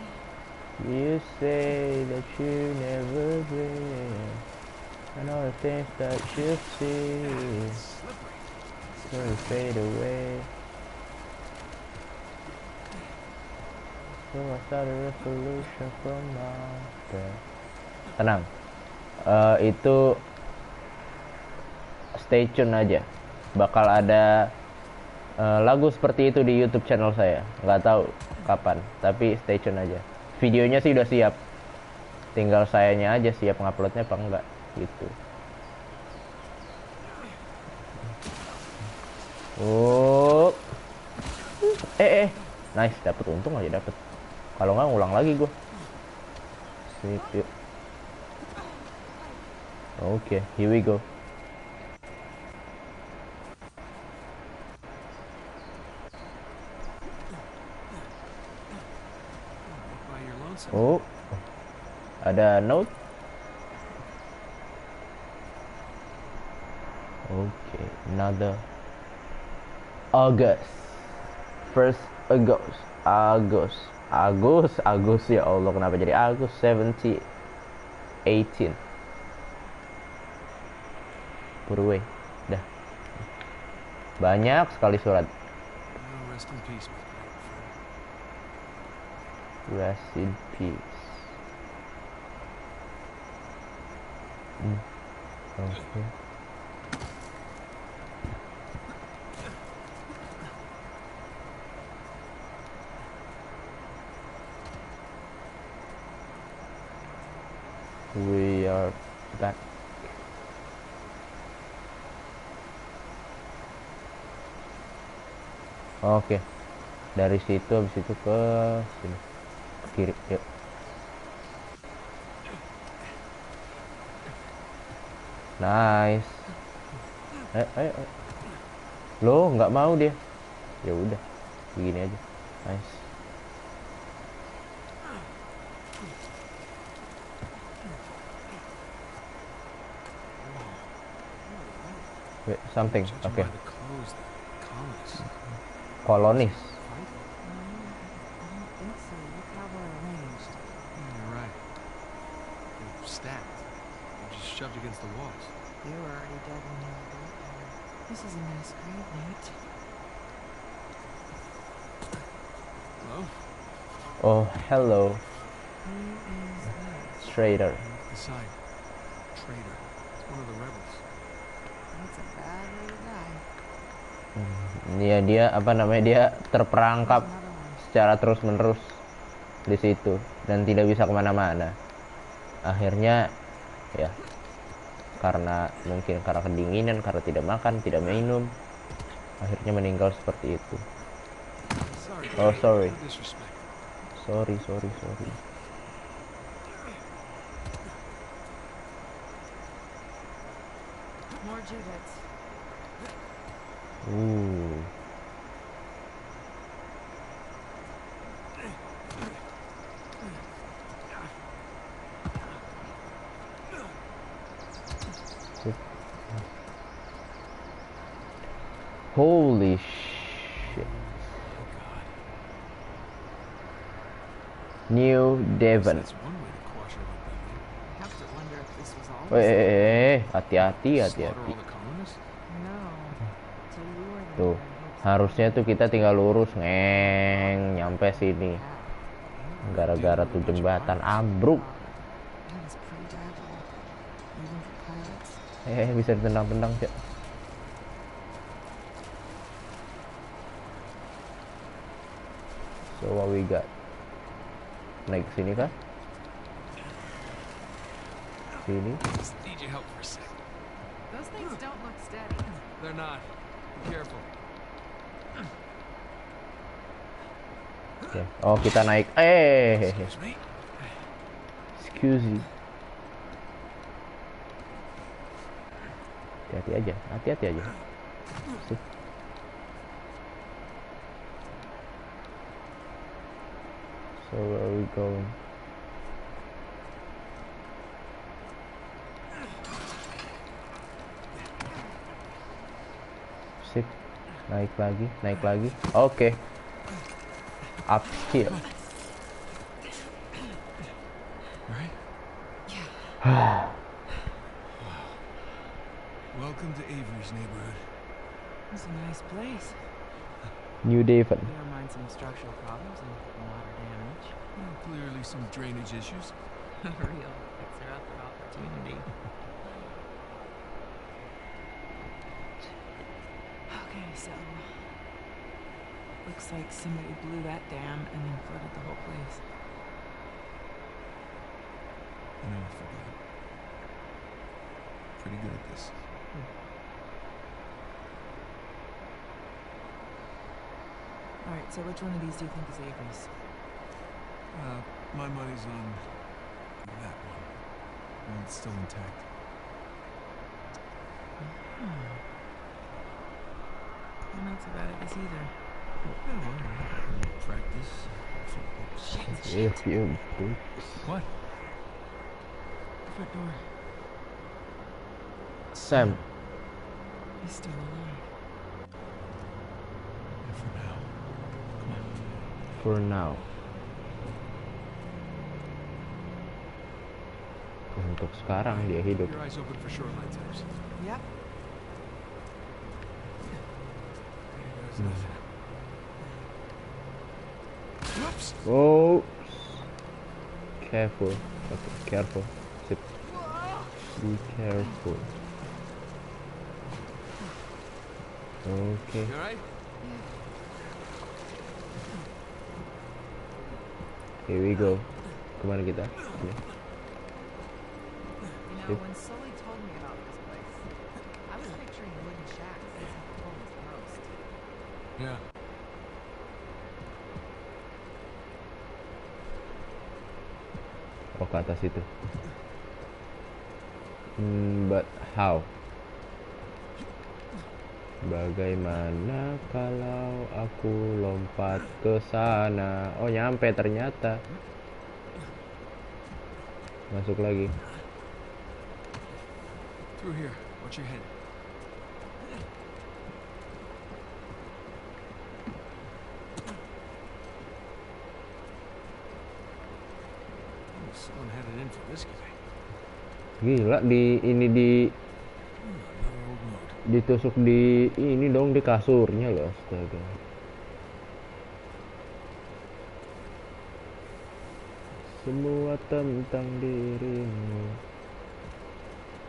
You say that you never been, and all the things that you see will fade away. So I start a revolution from now. Tenang. Itu stay tune aja. Bakal ada lagu seperti itu di YouTube channel saya. Nggak tahu kapan, tapi stay tune aja. Videonya sih udah siap. Tinggal sayanya aja siap nguploadnya apa enggak gitu. Oh. Nice, dapet, untung aja dapet. Kalau nggak ngulang lagi gue. Sip, yuk. Oke, here we go. Oh, ada note. Okay, another August. First Agus ya Allah, kenapa jadi Agus 2018. Purway. Dah. Banyak sekali surat. Well, rest in peace, my great friend. Rest in peace. Oke. We are back. Oke. Dari situ habis itu ke sini. Ke kiri, yuk. Nice. Ayo. Loh, nggak mau dia. Ya udah. Begini aja. Nice. Wait, something. Judging Okay. by the clothes, the colonists. Kolonis. I don't think so. Look how we're arranged. Yeah, you're right. They're stacked. They're just shoved against the walls. They were already dead when they were built here. This is a nice grave, Nate. Hello? Oh, hello, Who is this? traitor. The sign. Traitor. It's one of the rebels. That's a bad way to die. Dia apa namanya, dia terperangkap There's another one. secara terus-menerus di situ dan tidak bisa kemana-mana. Akhirnya ya mungkin karena kedinginan, karena tidak makan, tidak minum, akhirnya meninggal seperti itu. Sorry. Oh, sorry. No disrespect. Sorry. More gibbets. Ooh. Holy shit. New Devon. That's one way to quash our rebellion. I have to wonder if this was always Hati-hati. Slaughter all the colonists? No. To lure them Tuh, there in hopes harusnya tuh kita tinggal lurus nyampe sini. that Gara-gara tuh jembatan ambruk. that is pretty fragile. Even for pilots. Bisa ditendang-tendang, Cak. So what we got? Naik ke sini kah? Sini. Just need your help for a sec. Those things don't look steady. They're not. Be careful. Oke. Oh, kita naik. Excuse me. Excuse you. Hati-hati aja. Sip. So where are we going? Sip. Naik lagi. Oke. Up here. Right? Welcome to Avery's neighborhood. It's a nice place. New Devon. We don't mind some structural problems and water damage. Well, clearly some drainage issues. Real fixer-upper opportunity. Okay, so looks like somebody blew that dam and then flooded the whole place. I know, I forgot. Pretty good at this. All right, so which one of these do you think is Avery's? My money's on that one. And it's still intact. I'm not so bad at this either. Yeah, well, practice. If you books. What? The front door. Sam. He's still alive. Yeah, for now. Come on. For now. Untuk sekarang dia hidup. Keep your eyes open for shoreline types. Yep. Whoops. Oh, careful. Okay, careful. Sip. Be careful. Okay. You all right? Here we go. Kemana kita? Ini. You know, when Sully told me about this place, I was picturing wooden shacks as he told us most. Yeah. Oh, ke atas itu. But how? Bagaimana kalau aku lompat ke sana? Oh, nyampe ternyata. Masuk lagi. Through here. Watch your head. Someone had it in for this guy. Gila, Another old note. ditusuk di ini dong, di kasurnya loh, astaga. Semua tentang dirimu.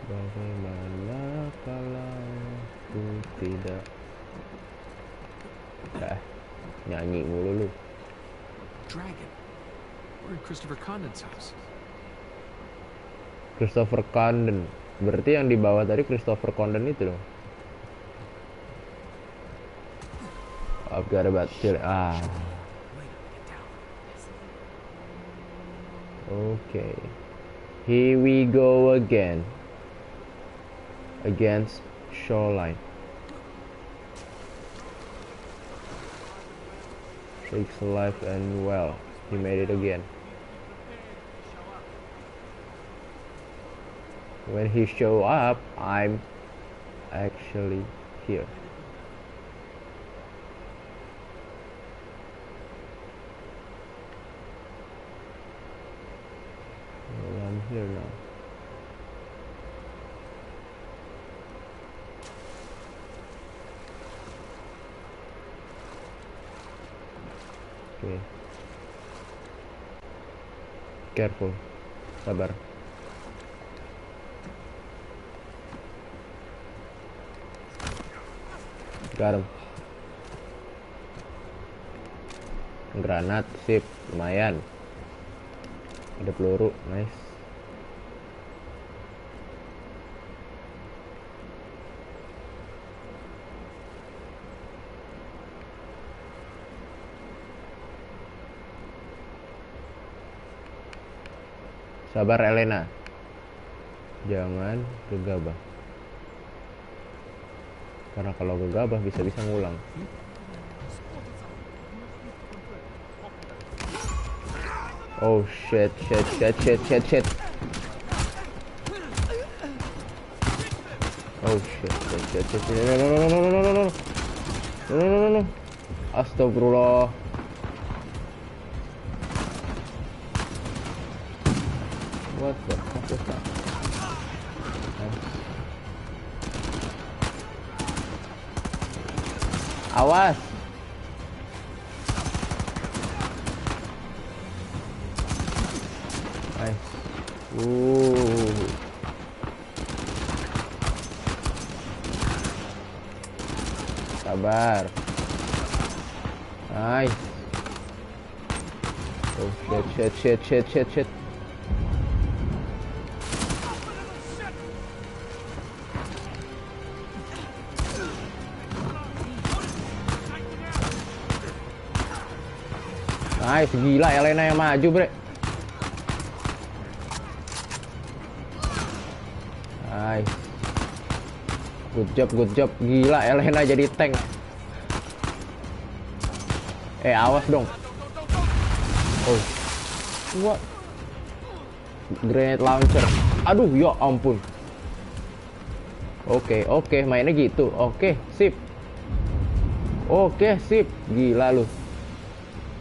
Bagaimana kalau aku tidak nyanyi mulu lu. Dragon. We're in Christopher Condon's house. Christopher Condon. Berarti yang di bawah tadi Christopher Condon itu dong. I've got about Okay. Here we go again. Against shoreline. Takes life and well. He made it again. When he show up, I'm actually here. Well, I'm here now. Okay. Careful. Sabar. Garam. Granat, sip, lumayan. Ada peluru, nice. Sabar Elena. Jangan gegabah. Karena kalau gegabah bisa-bisa ngulang. Oh shit. Oh shit. No. Astagfirullah. What the fuck was that? Awas. Nice. Sabar. Nice. Oh shit. Nice, gila Elena yang maju, bre. Nice. Good job. Gila Elena jadi tank. Awas dong. Oh. What? Grenade launcher. Aduh, ya ampun. Oke, mainnya gitu. Oke, sip. Gila lu.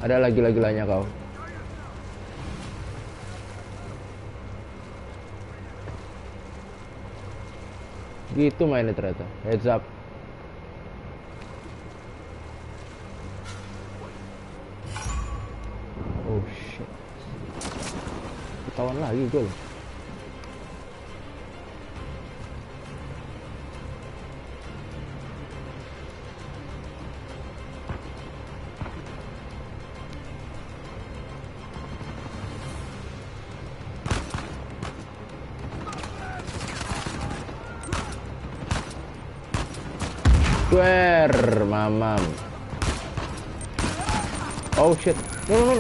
Ada lagi-lagilanya kau. Gitu mainnya ternyata. Heads up. ketahuan lagi gue loh. Mamam. Oh shit. No.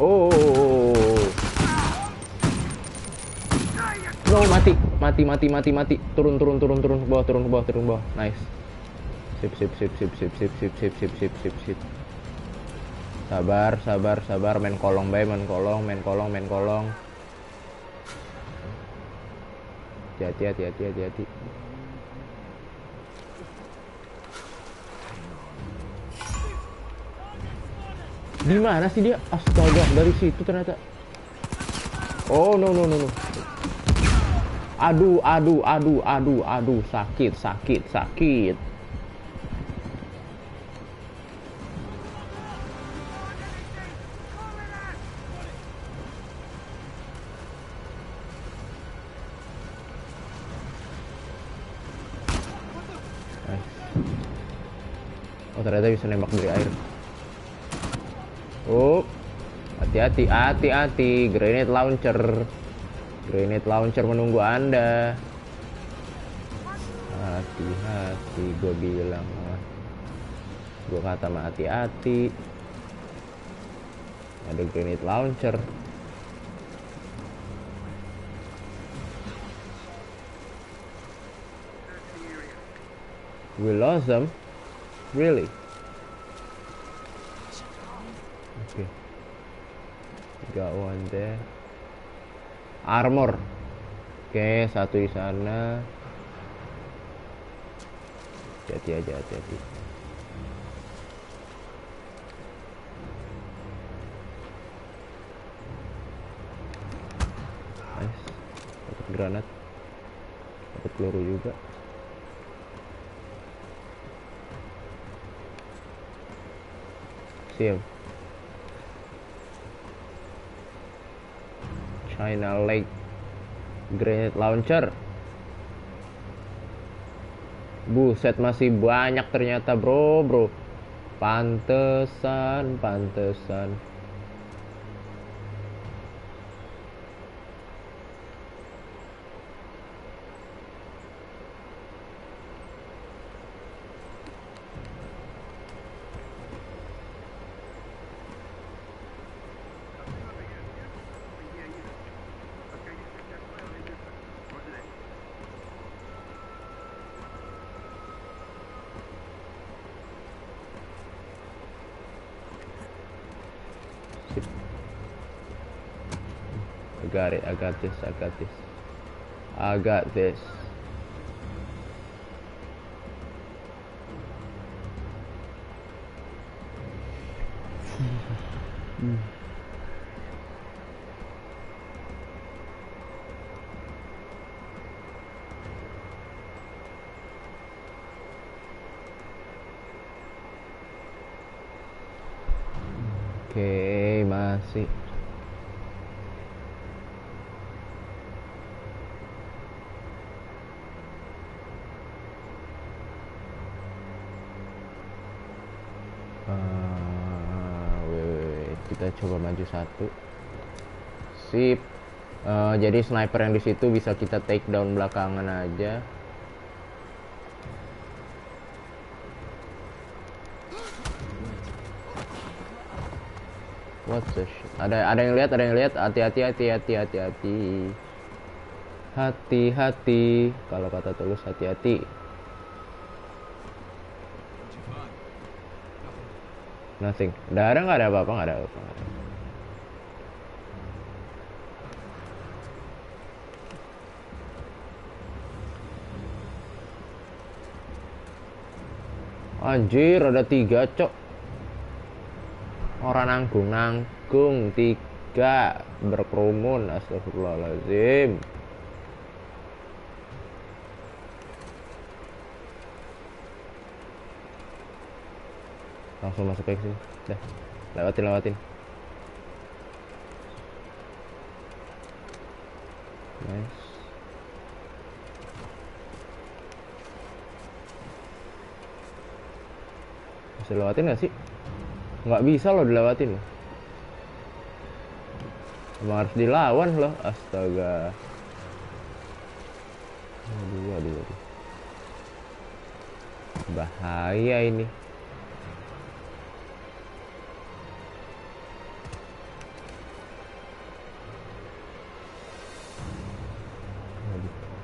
Oh. No, mati. Turun ke bawah. Nice. Sip. Sabar. Main kolong. Hati-hati. Di mana sih dia? Astaga, dari situ ternyata. Oh, no. Aduh, sakit. Oh, ternyata bisa nembak dari air. Oh, hati-hati. Grenade launcher menunggu Anda. Hati-hati, gue bilang. Gue kata mah hati-hati. Ada grenade launcher. We lost them. Really? Okay. Got one there. Armor. Oke, satu di sana. Hati-hati. Nice. Dapat granat. Dapat peluru juga. Siap. China Lake grenade launcher. Buset, masih banyak ternyata bro. Pantesan. I got this. Oke, masih. Kita coba maju satu. Sip. Jadi sniper yang di situ bisa kita take down belakangan aja. What the shit? Ada yang lihat. Hati-hati. Kalau kata Tulus hati-hati. Nothing. Nggak ada apa-apa. Anjir, ada 3 cok. Orang nanggung 3 berkerumun. Astagfirullahaladzim. Langsung masuk ke sini. Dah. Lewatin. Nice. Bisa lewatin gak sih? Nggak bisa loh dilewatin loh. Emang harus dilawan loh. Astaga. Aduh. Bahaya ini.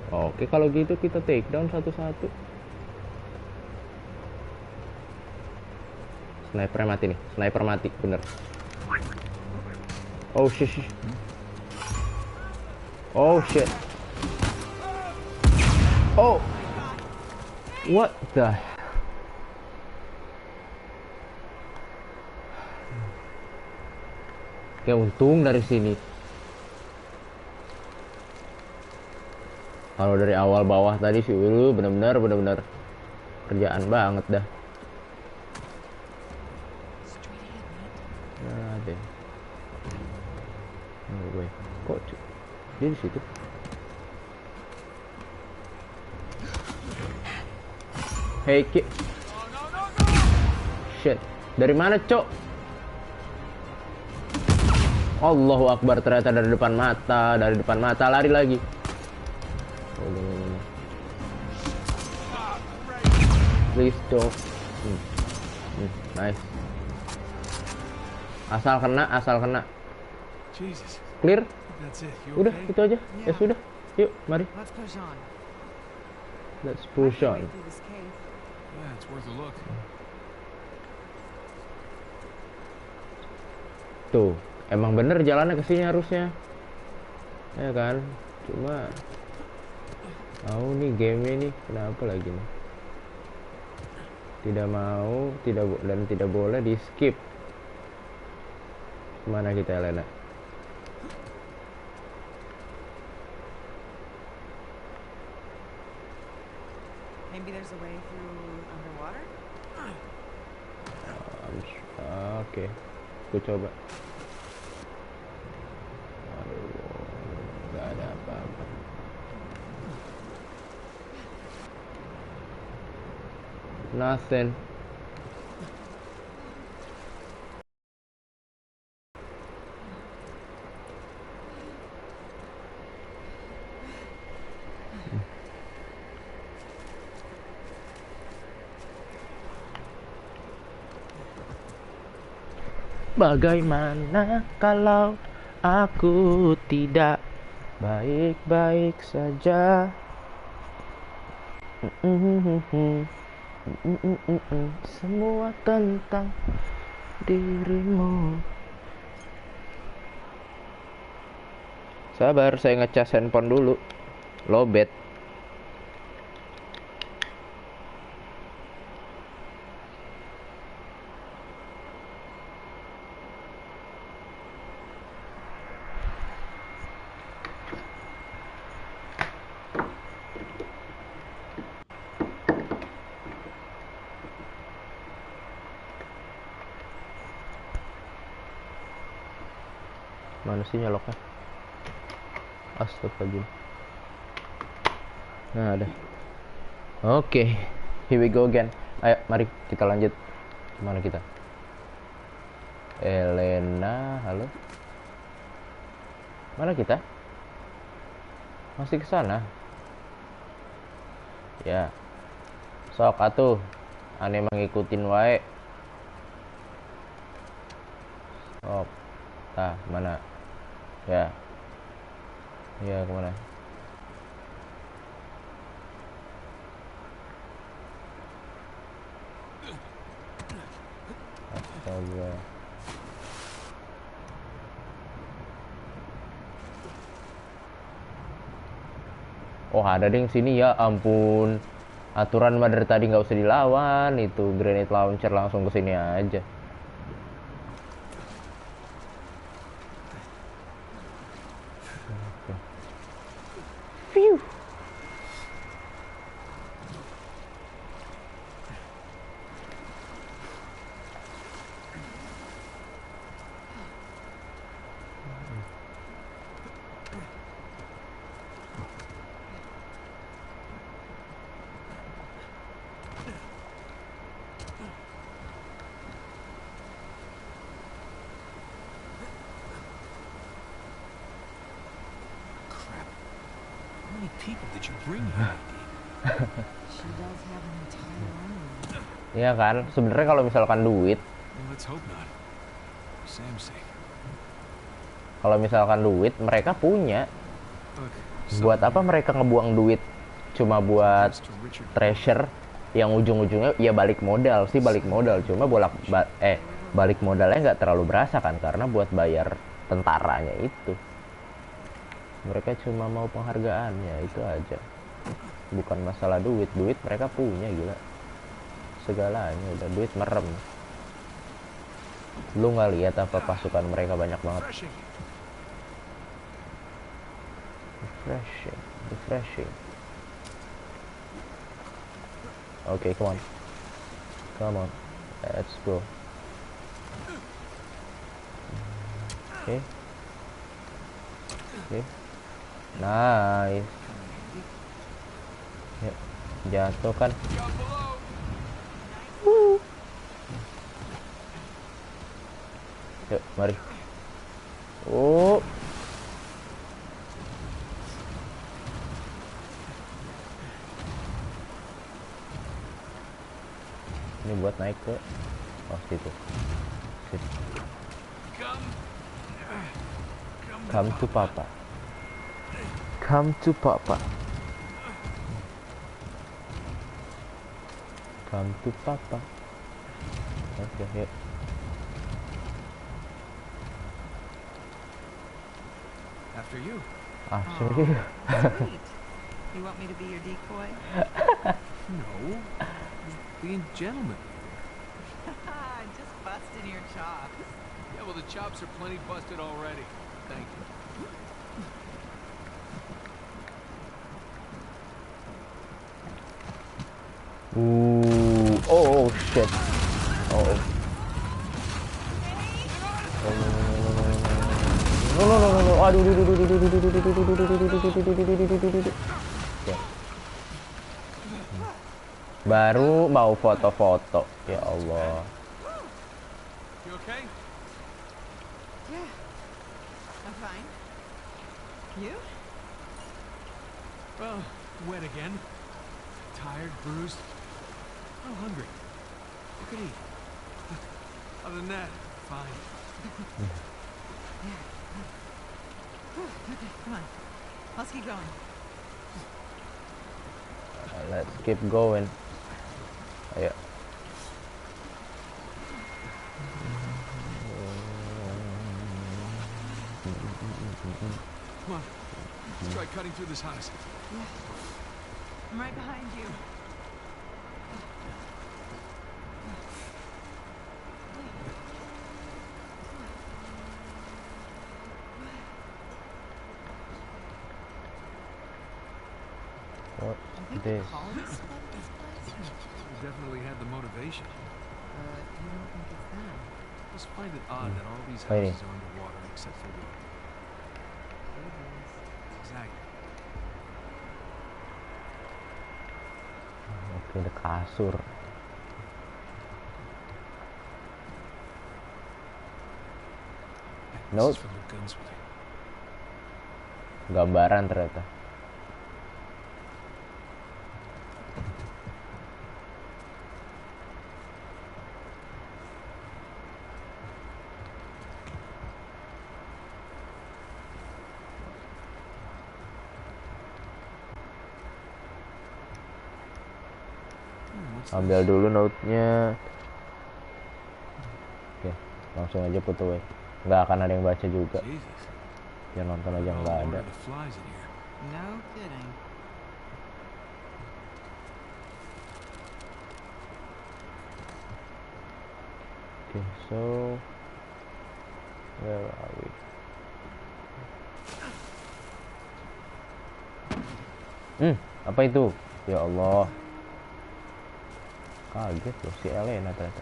Oke, kalau gitu kita take down satu-satu. Sniper mati nih. Sniper mati, bener. Oh shit. Oh shit. Oh. What the? Oke, untung dari sini. Kalau dari awal bawah tadi sih lu bener-bener kerjaan banget dah. Nah, deh. Gue kok dia di situ? Hey ki. Shit. Dari mana, Cok? Allahu Akbar, ternyata dari depan mata, lari lagi. Please don't. Nice. Asal kena. Jesus. Clear? That's it. You Udah, okay? itu aja. Ya sudah. Yuk, mari. Let's push on. Let's push on. Through this cave. Yeah, it's worth a look. Tuh, emang bener jalannya ke sini harusnya. Ya kan? Cuma nih game nih kenapa lagi nih? Tidak mau, tidak boleh di skip. Kemana kita, Elena? Maybe there's a way through underwater? Oke, aku coba. Aduh, nggak ada apa-apa. Nothing. Bagaimana kalau aku tidak baik-baik saja? Semua tentang dirimu. Sabar, saya ngecas handphone dulu. Lowbat. Mana sih nyoloknya? Astagfirullah. Nah, ada. Oke, here we go again. Ayo, mari kita lanjut. Mana kita? Elena, halo. Mana kita? Masih ke sana. Ya. Sok atuh. Ane mengikutin wae. Sok. Tah, mana? Ya. Ya, kemana? Astaga. Oh, ada ding sini, ya ampun. Aturan mah dari tadi nggak usah dilawan. Itu grenade launcher langsung ke sini aja. Phew. Did you bring her? She does have an entire army. Iya kan, sebenarnya kalau misalkan duit, Well, let's hope not. For Sam's sake. mereka punya. Look, Buat apa mereka ngebuang duit cuma buat to Richard. treasure yang ujung-ujungnya ya balik modal, cuma balik modalnya nggak terlalu berasa kan, karena buat bayar tentaranya itu. Mereka cuma mau penghargaannya, itu aja. Bukan masalah duit mereka punya, gila. Segalanya udah, duit merem. Lu nggak lihat apa pasukan mereka banyak banget. Refreshing. Okay, come on, let's go. Okay, nice. Yuk, jatuh kan. Yuk, mari. Ini buat naik ke situ. Come to papa. Oke, yuk. After you. Serius? Sweet. You want me to be your decoy? No. Being gentlemen. Just busting your chops. Yeah, well, the chops are plenty busted already. Thank you. Oh shit. No. Aduh. Baru mau foto-foto, ya Allah. You okay? Yeah. I'm fine. You? Well, wet again. Tired, bruised. I'm hungry. You could eat. Other than that, fine. Okay, come on. Let's keep going. Let's keep going. Ayo. Come on. Let's try cutting through this house. I'm right behind you. What's this? Call this place? We definitely had the motivation. You don't think it's them? Just find it odd that all these Waiting. houses are underwater except for the... Exactly. Oke, ada kasur. This Nope. is from the gunsmith. Gambaran ternyata. What's Ambil this? dulu note-nya. Oke, langsung aja put away. Nggak akan ada yang baca juga. Jesus. Biar nonton aja Oh, nggak Lord ada. of the flies in here. No kidding. Oke, so where are we? Apa itu? Ya Allah. Kaget loh si Elena ternyata.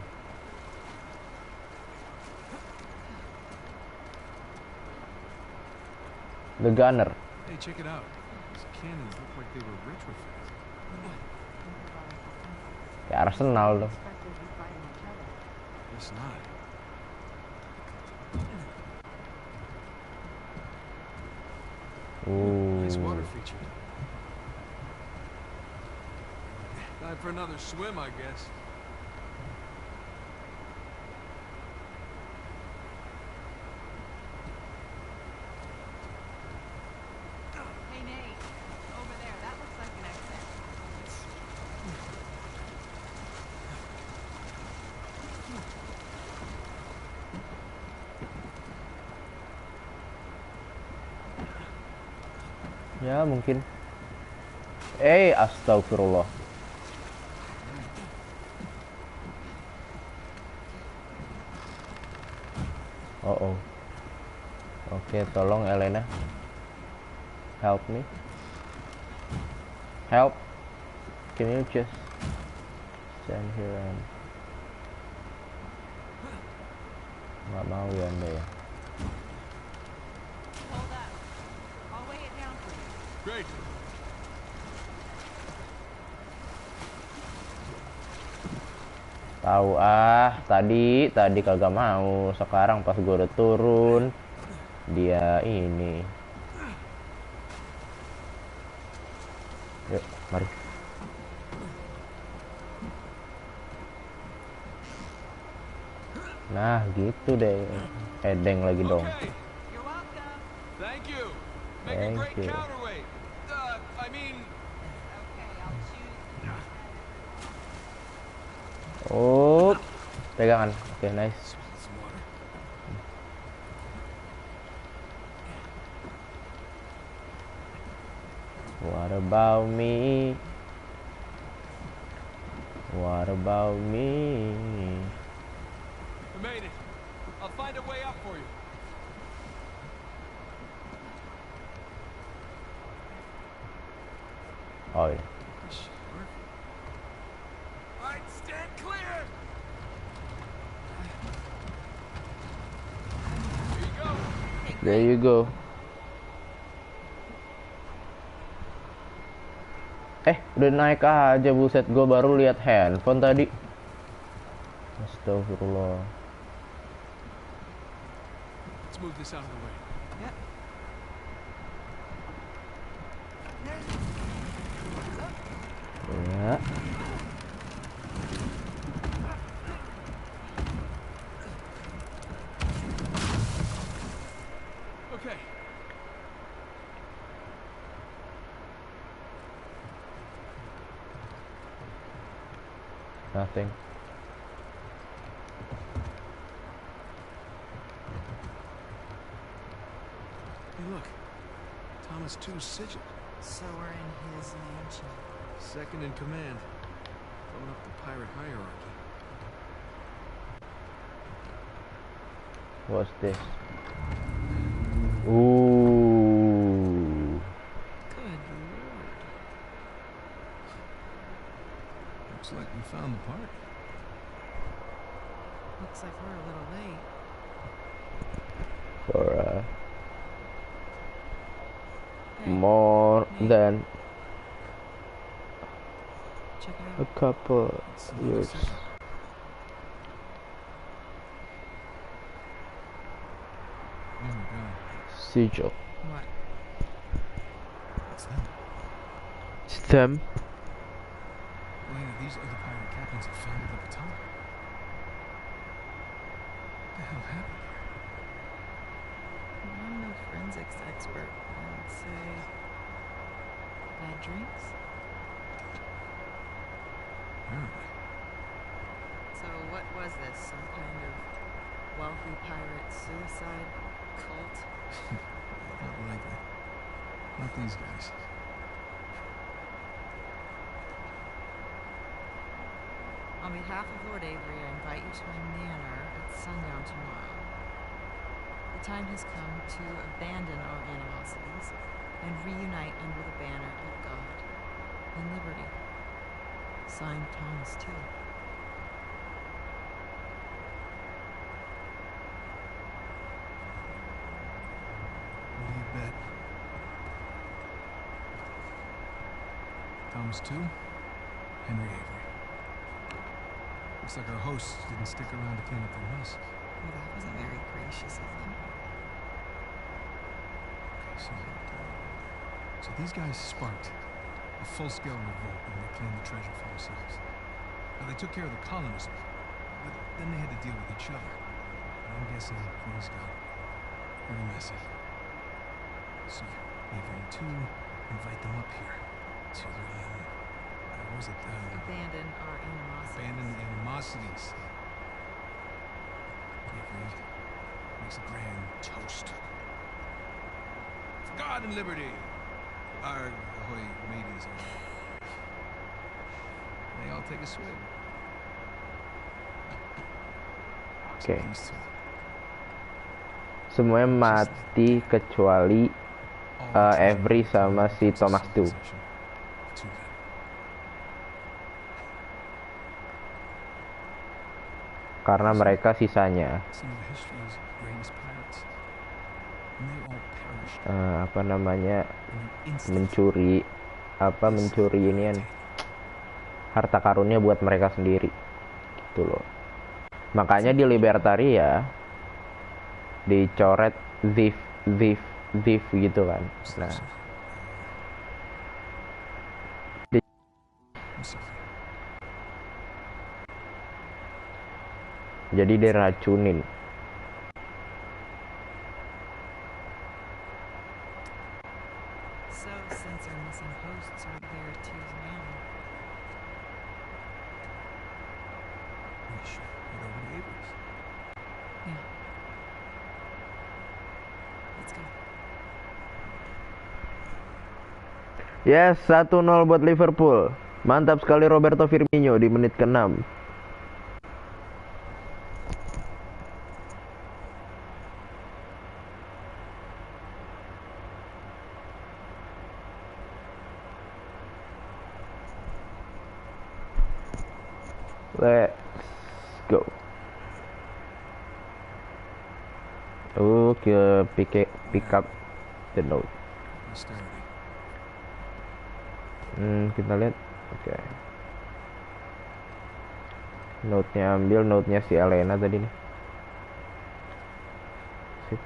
The Gunner. Hey, check it out. These cannons look like they were retrofitted. Ya Arsenal loh. Guess not. Nice water feature. Time for another swim, I guess. Hey, Nate. Over there. That looks like an exit. Ya mungkin. Astagfirullah. Oh. Oke, tolong Elena. Help me. Help. Can you just stand here and... Nggak mau ya Anda ya. Hold up. I'll weigh it down for you. Great. Tahu tadi kagak mau. Sekarang pas gue udah turun, dia ini. Yuk, mari. Nah, gitu deh. Edeng lagi dong. Okay. You're welcome. Thank you. Make a Thank great you. counterweight. I mean, Okay, I'll choose. Oh, pegangan. Oke, nice. some water. What about me? What about me? We made it. I'll find a way up for you. Oh ya. Sure. All right, stand clear. Here you go. There you go. Udah naik aja, buset. Gue baru lihat handphone tadi. Astagfirullah. Let's move this out of the way. Yep. Ya. Okay. Nothing. Hey, look. Thomas II's sigil. So we're in his mansion. Second in command. Going up the pirate hierarchy. What's this? Ooh. Good lord. Looks like we found the part. Looks like we're a little late. For Hey, more Nate. than check it a out. couple It's another years. sigil. Oh my god. Sigil. What? What's that? It's them. Elena, these are the pirate captains that founded the Potomac. What the hell happened here? I'm no forensics expert. I would say bad drinks. Apparently. So what was this? Some kind of wealthy pirate suicide cult? Not likely. Not these guys. On behalf of Lord Avery, I invite you to my manor at sundown tomorrow. The time has come to abandon our animosities and reunite under the banner of God and liberty. Signed, Thomas II. What do you bet? Thomas II? Henry Avery. Looks like our hosts didn't stick around to clean up their mess. Well, that wasn't very gracious of them. Okay, so these guys sparked a full-scale revolt when they claimed the treasure for themselves. Now, they took care of the colonists, but then they had to deal with each other. And I'm guessing things got pretty messy. So, Avery and two invite them up here to, what was it? Abandon our animosity. Abandon the animosities. Avery makes a grand toast. For God and liberty! Our ahoy mateys are. They all take a swig. Oke. These two. Semuanya mati kecuali Avery sama si Thomas tuh. Karena mereka sisanya apa namanya mencuri inian harta karunnya buat mereka sendiri gitu loh. Makanya di Libertaria dicoret thief gitu kan. Nah, jadi diracunin. So, since our missing hosts aren't there to now, We should head over to Avery's. yeah. Let's go. Yes, 1-0 buat Liverpool. Mantap sekali Roberto Firmino di menit ke-6. Let's go. Okay, pick up the note. Austerity. Kita lihat. Oke. Note-nya ambil, note-nya si Elena tadi nih. Sip.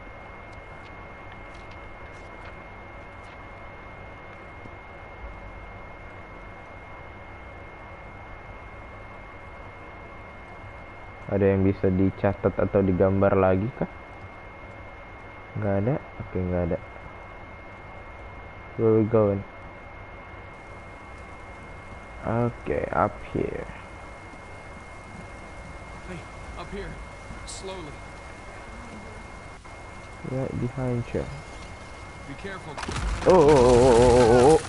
Ada yang bisa dicatat atau digambar lagi kah? Nggak ada? Oke, nggak ada. Where we going? Okay, up here. Hey, up here. Slowly. Right behind you. Be careful. Oh.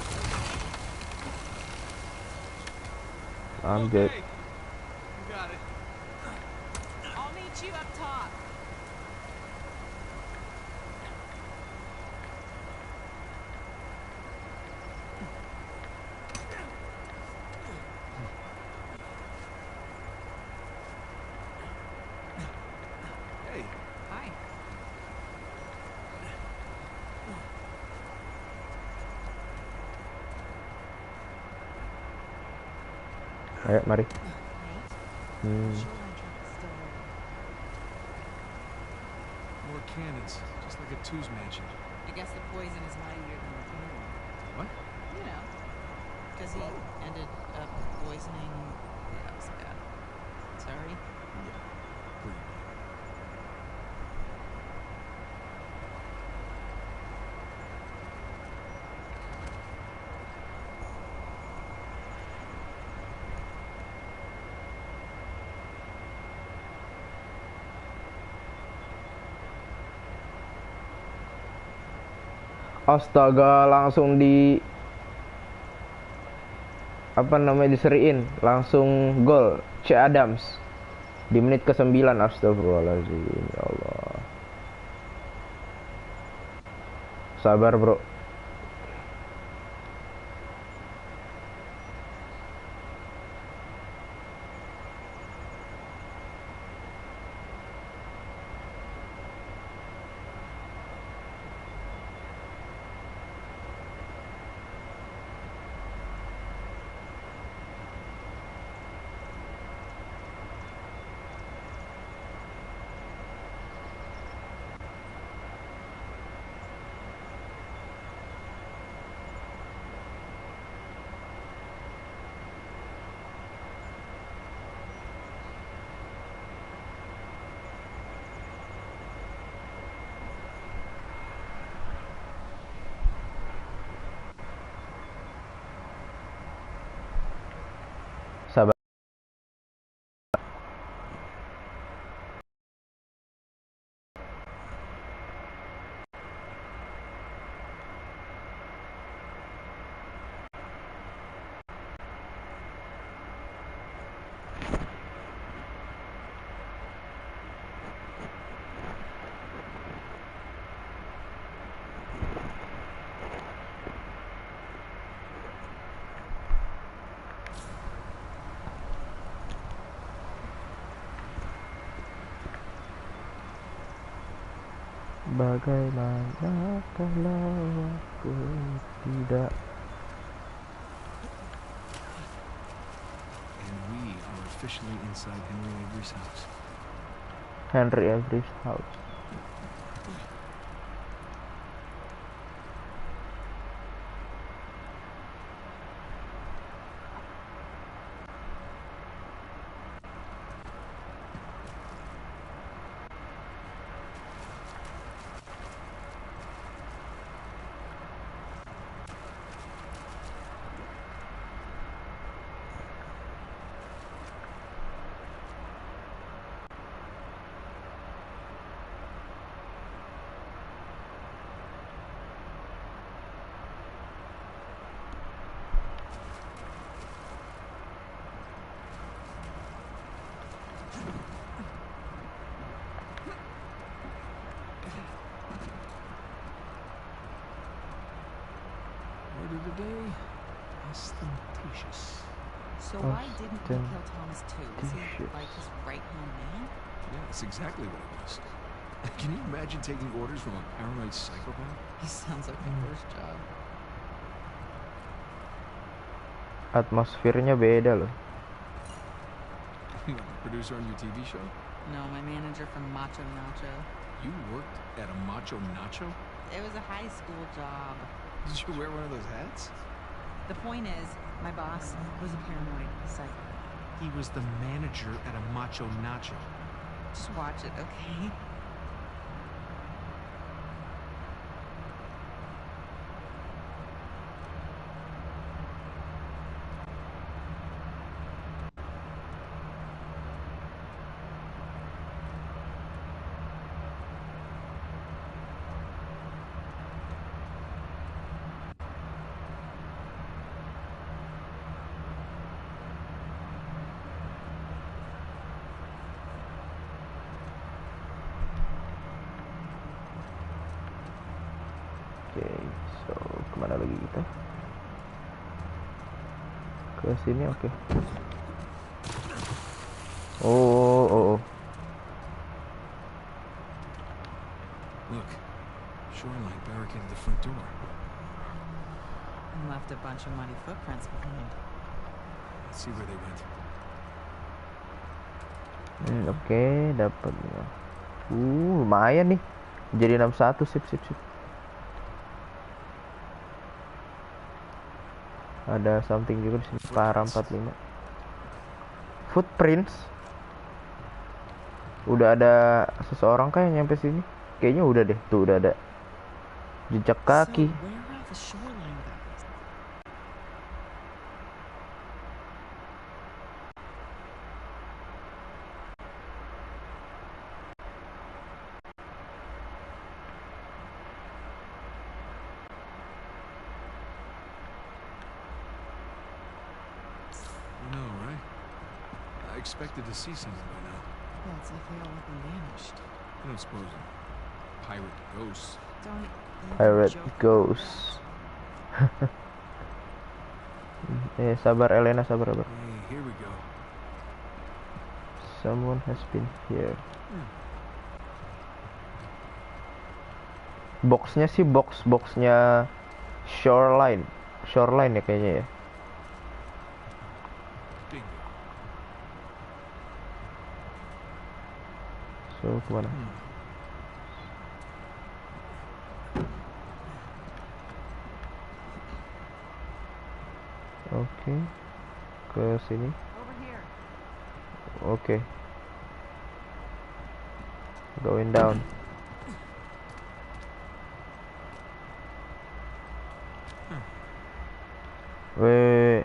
I'm good. Okay. You got it. I'll meet you up top. Hey, Hi. Ayo, mari. Shoreline truck is still there. more cannons, just like at Two's mansion. I guess the poison is mightier than the healing. What? You know, because he ended up poisoning. Yeah, it was bad. Sorry. Yeah. Pretty bad. Astaga, langsung di apa namanya diseriin, langsung gol C. Adams di menit ke-9. Astagfirullahaladzim, ya Allah. Sabar bro. Bagaimana kalau aku tidak. And we are officially inside Henry Avery's house. Henry Avery's house. Order today, ostentatious. So why didn't he kill Thomas too? Was he Ostentatious. like his right-hand man? Yeah, that's exactly what it was. Can you imagine taking orders from a paranoid psychopath? He sounds like the worst job. Atmosfernya beda loh. Like a producer on your TV show? No, my manager from Macho Nacho. You worked at a Macho Nacho? It was a high school job. Did you wear one of those hats? The point is, my boss was a paranoid psycho. He was the manager at a Macho Nacho. Just watch it, okay? Oke, so kemana lagi kita? Ke sini, oke. Oh. Look, Shoreline barricaded the front door. And left a bunch of muddy footprints behind. Let's see where they went. Oke, dapat. Lumayan nih. Jadi 61, sip. Ada something juga di sini. Para 45. Footprints. Udah ada seseorang kayak nyampe sini. Kayaknya udah deh. Tuh udah ada jejak kaki. So where are the Shoreline guys? I know, right? I expected to see something by now. Yeah, it's like they all up and vanished. I don't suppose pirate ghosts. Don't even Pirate joke about Ghost. Sabar Elena, sabar. Hey, here we go. Someone has been here. Boxnya sih boxnya Shoreline ya kayaknya ya. Bingo. So kemana? Oke, ke sini. Over here. Oke. Going down. Weh.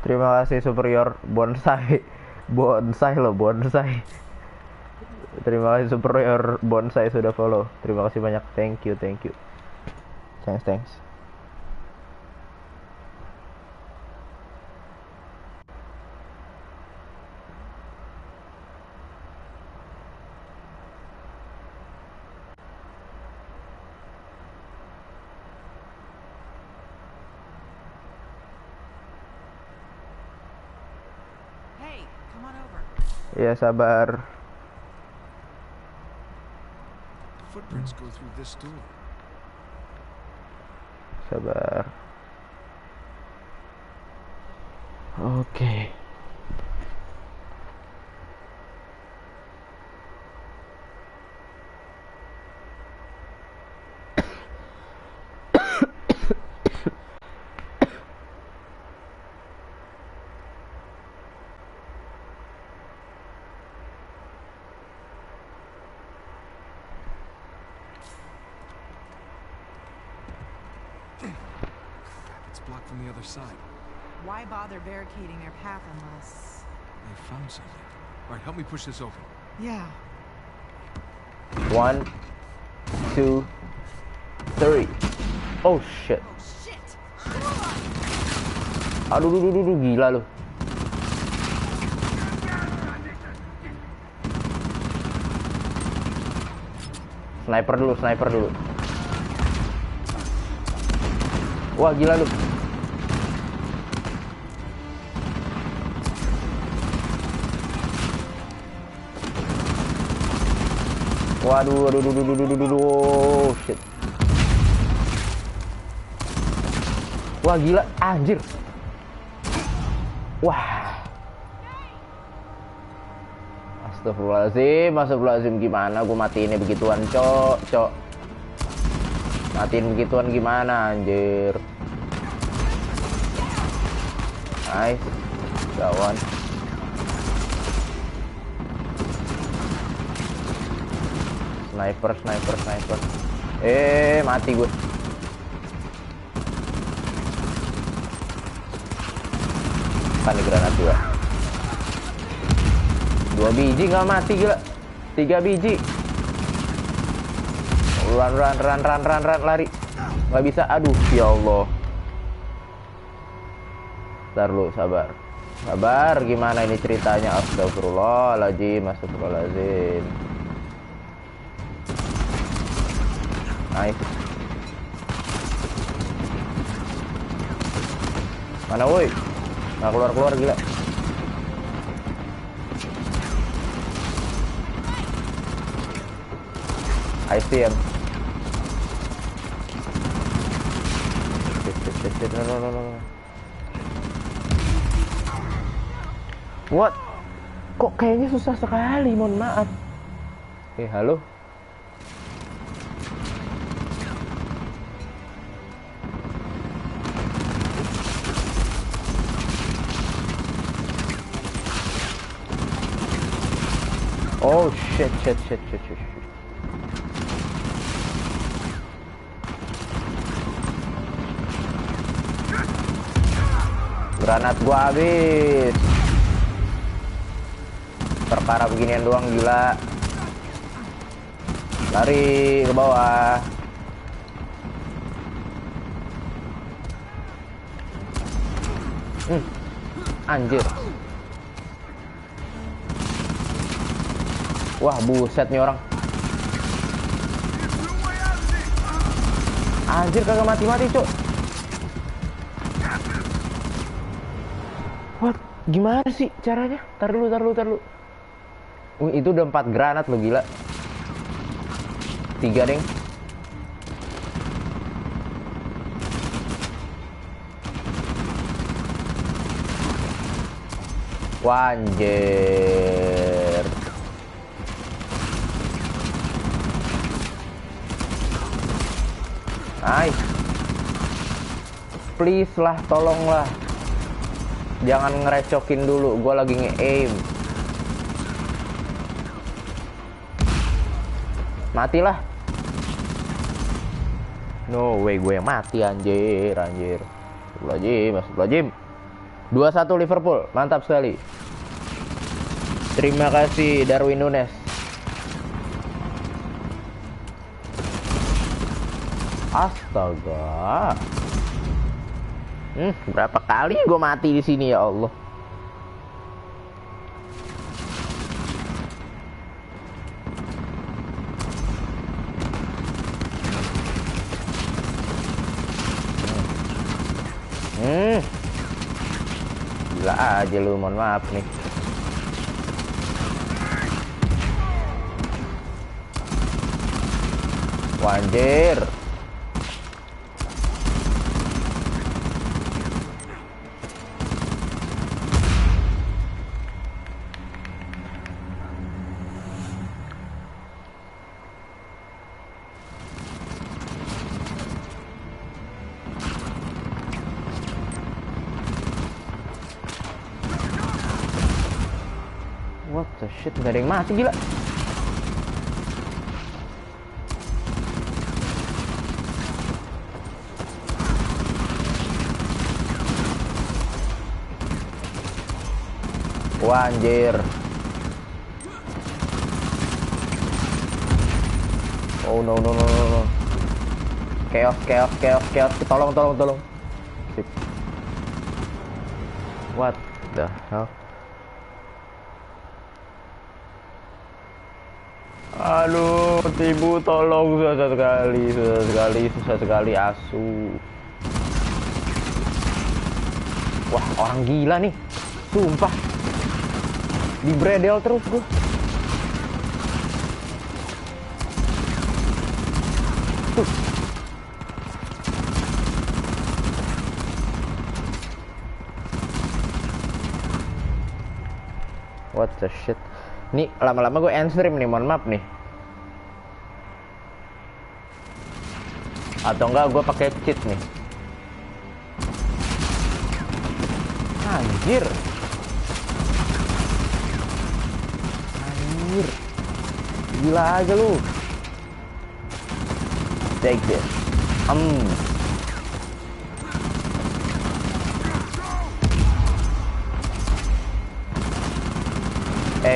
Terima kasih superior bonsai. Bonsai loh, bonsai. Terima kasih superior bonsai sudah follow. Terima kasih banyak. Thank you, thank you. Thanks. Hey, come on over. Ya sabar. Footprints go through this door. Sabar. Oke. It's blocked from the other side. Why bother barricading their path unless... They found something. All right, help me push this open. Yeah. 1, 2, 3. Oh shit. Oh, shit! Aduh, gila lu. Sniper dulu. Wah, gila lu. Waduh, shit. Wah, gila, anjir. Wah. Astagfirullahaladzim, gimana gua matiinnya begituan, cok. Matiin begituan gimana, anjir. Nice. Kawan. Sniper. Mati gue. Kan granat 2 biji nggak mati, gila. 3 biji. Run, lari. Nggak bisa, aduh, ya Allah. Ntar lu, sabar, gimana ini ceritanya? Astagfirullahaladzim. Nice. Mana woi? Nggak keluar gila. I see him. No. What? Kok kayaknya susah sekali, mohon maaf. Halo. Oh shit. Granat gua habis. Perkara beginian doang, gila. Lari ke bawah. Anjir. Wah, buset nih orang. Anjir, kagak mati-mati, cuk. What? Gimana sih caranya? Tar dulu. Itu udah 4 granat lo, gila. 3 deng. Wah, anjir. Nice. Please lah, tolonglah. Jangan ngerecokin dulu, gue lagi nge-aim. Matilah. No way, gue yang mati, anjir. Astagfirullahaladzim. 2-1 Liverpool, mantap sekali. Terima kasih Darwin Nunes. Astaga. Berapa kali gue mati di sini ya Allah. Gila aja lu, mohon maaf nih. Wanjir. What the shit, gak ada yang mati gila. Wah, anjir. Oh no no no no no. Chaos. Tolong. Sip. What the hell? Aduh, Tibu tolong, susah sekali asu. Wah, orang gila nih. Sumpah. Dibredel terus gue. What the shit. Nih lama-lama gue end stream nih, mohon maaf nih. Atau enggak gue pakai cheat nih. Anjir. Gila aja lu. Take this.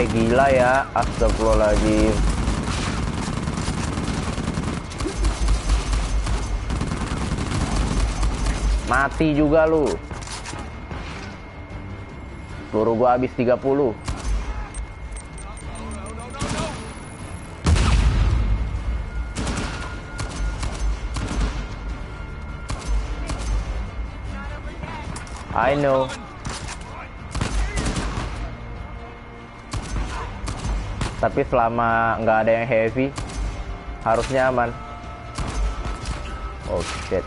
Gila ya, astagfirullahaladzim. Mati juga lu. Peluru gua habis 30. I know. Tapi selama nggak ada yang heavy, harusnya aman. Oh shit.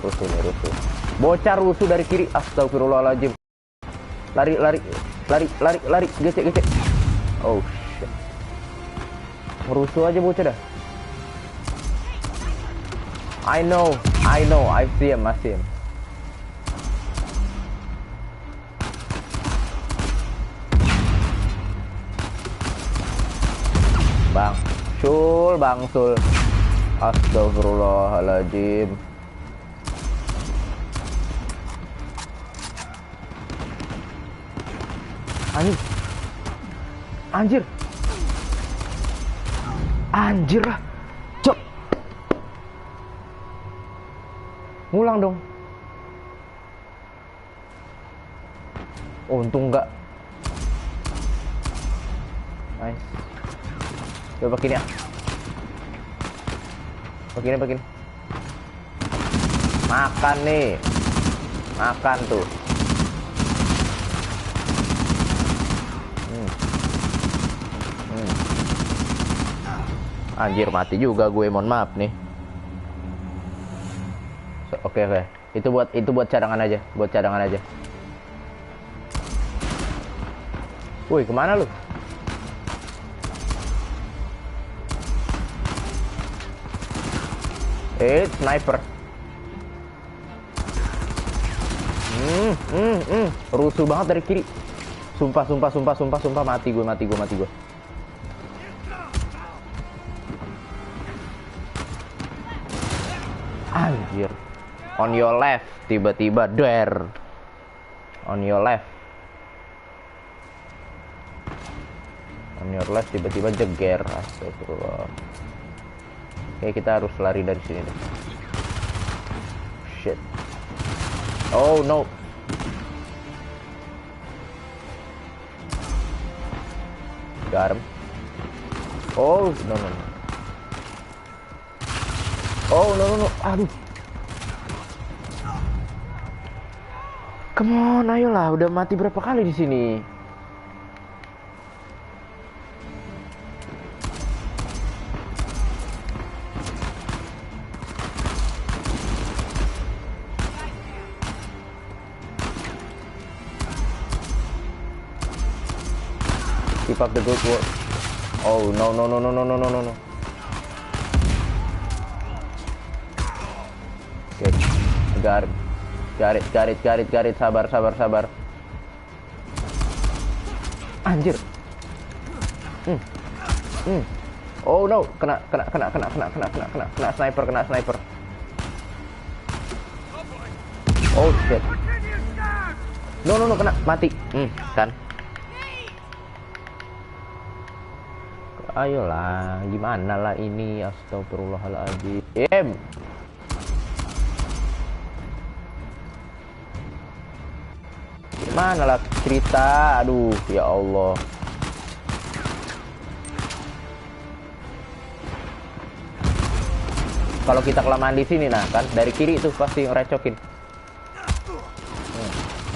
Rusuh. Bocah rusuh dari kiri. Astagfirullahaladzim. Lari. Gecek. Oh shit. Merusuh aja bocah dah. I know. I see him. Bangsul. Astagfirullahaladzim. Anjir lah. Cok. Ngulang dong. Untung enggak. Nice. Coba pakai ini ya. Pakai ini. Makan nih. Makan tuh. Anjir, mati juga gue, mohon maaf nih. Oke. Itu buat cadangan aja, Woi, kemana lu? Sniper. Rusuh banget dari kiri. Sumpah, mati gue. Anjir. On your left, tiba-tiba der. On your left. On your left tiba-tiba jeger. Astagfirullah. Oke, kita harus lari dari sini deh. Shit. Oh no. Garam. Oh no no no. Oh no no no. Aduh. Come on, ayolah. Udah mati berapa kali di sini? Keep up the good work. Oh no no no no no no no no no. Okay, got it. Got it. Sabar. Anjir. Oh no, kena sniper. Oh shit. No, kena, mati. Kan. Ayolah, gimana lah ini? Astagfirullahaladzim. Gimana lah cerita? Aduh, ya Allah. Kalau kita kelamaan di sini, nah kan dari kiri itu pasti ngerecokin.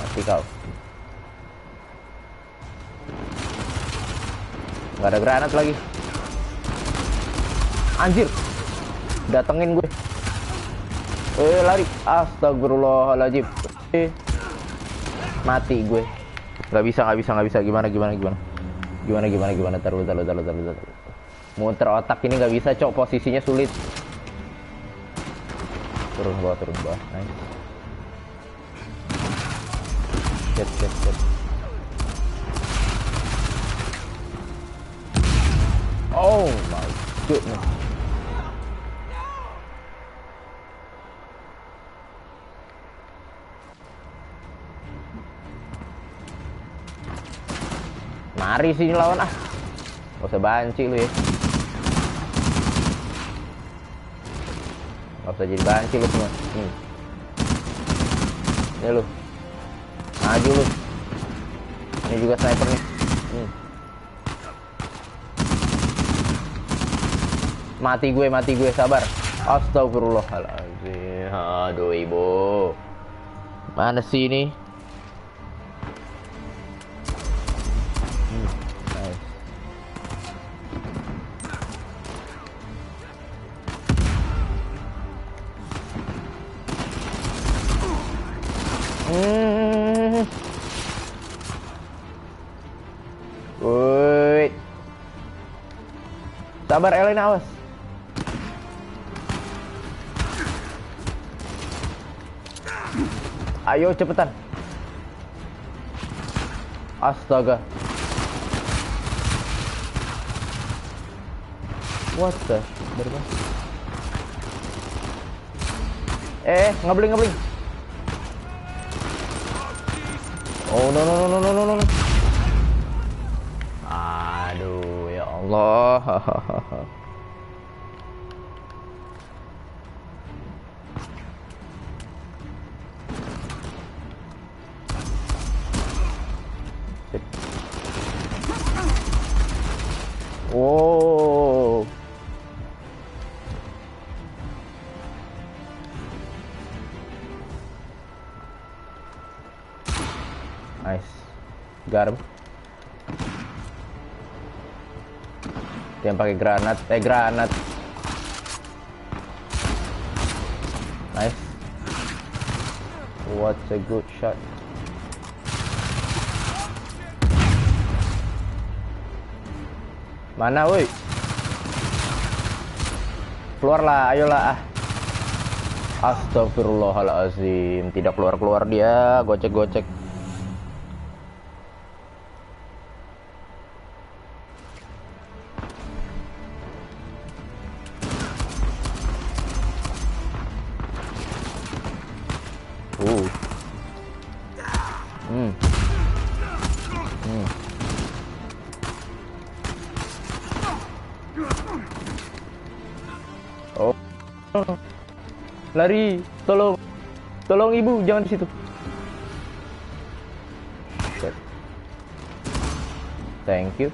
Mati kau. Nggak ada granat lagi. Anjir, datengin gue. Lari. Astagfirullahaladzim. Mati gue. Nggak bisa. Gimana? Taruh. Muter otak ini nggak bisa, cok. Posisinya sulit. Turun bawah. Nice. Shit. Oh my goodness. Mari sini lawan ah. Gak usah banci lu ya. Gak usah jadi banci lu semua. Ini lu. Maju lu. Ini juga sniper nih. Mati gue, sabar. Astagfirullahaladzim. Aduh, ibu. Mana sih ini? Wait. Sabar, Elena, awas. Ayo cepetan. Astaga. What the? Ngebling. Oh no. Aduh, ya Allah. Wow. Nice. Garam. Yang pakai granat. Nice. What a good shot. Mana woi? Keluarlah, ayolah. Astagfirullahaladzim. Tidak keluar dia, gocek. Oh. Lari, tolong. Tolong ibu, jangan di situ. Shit. Thank you.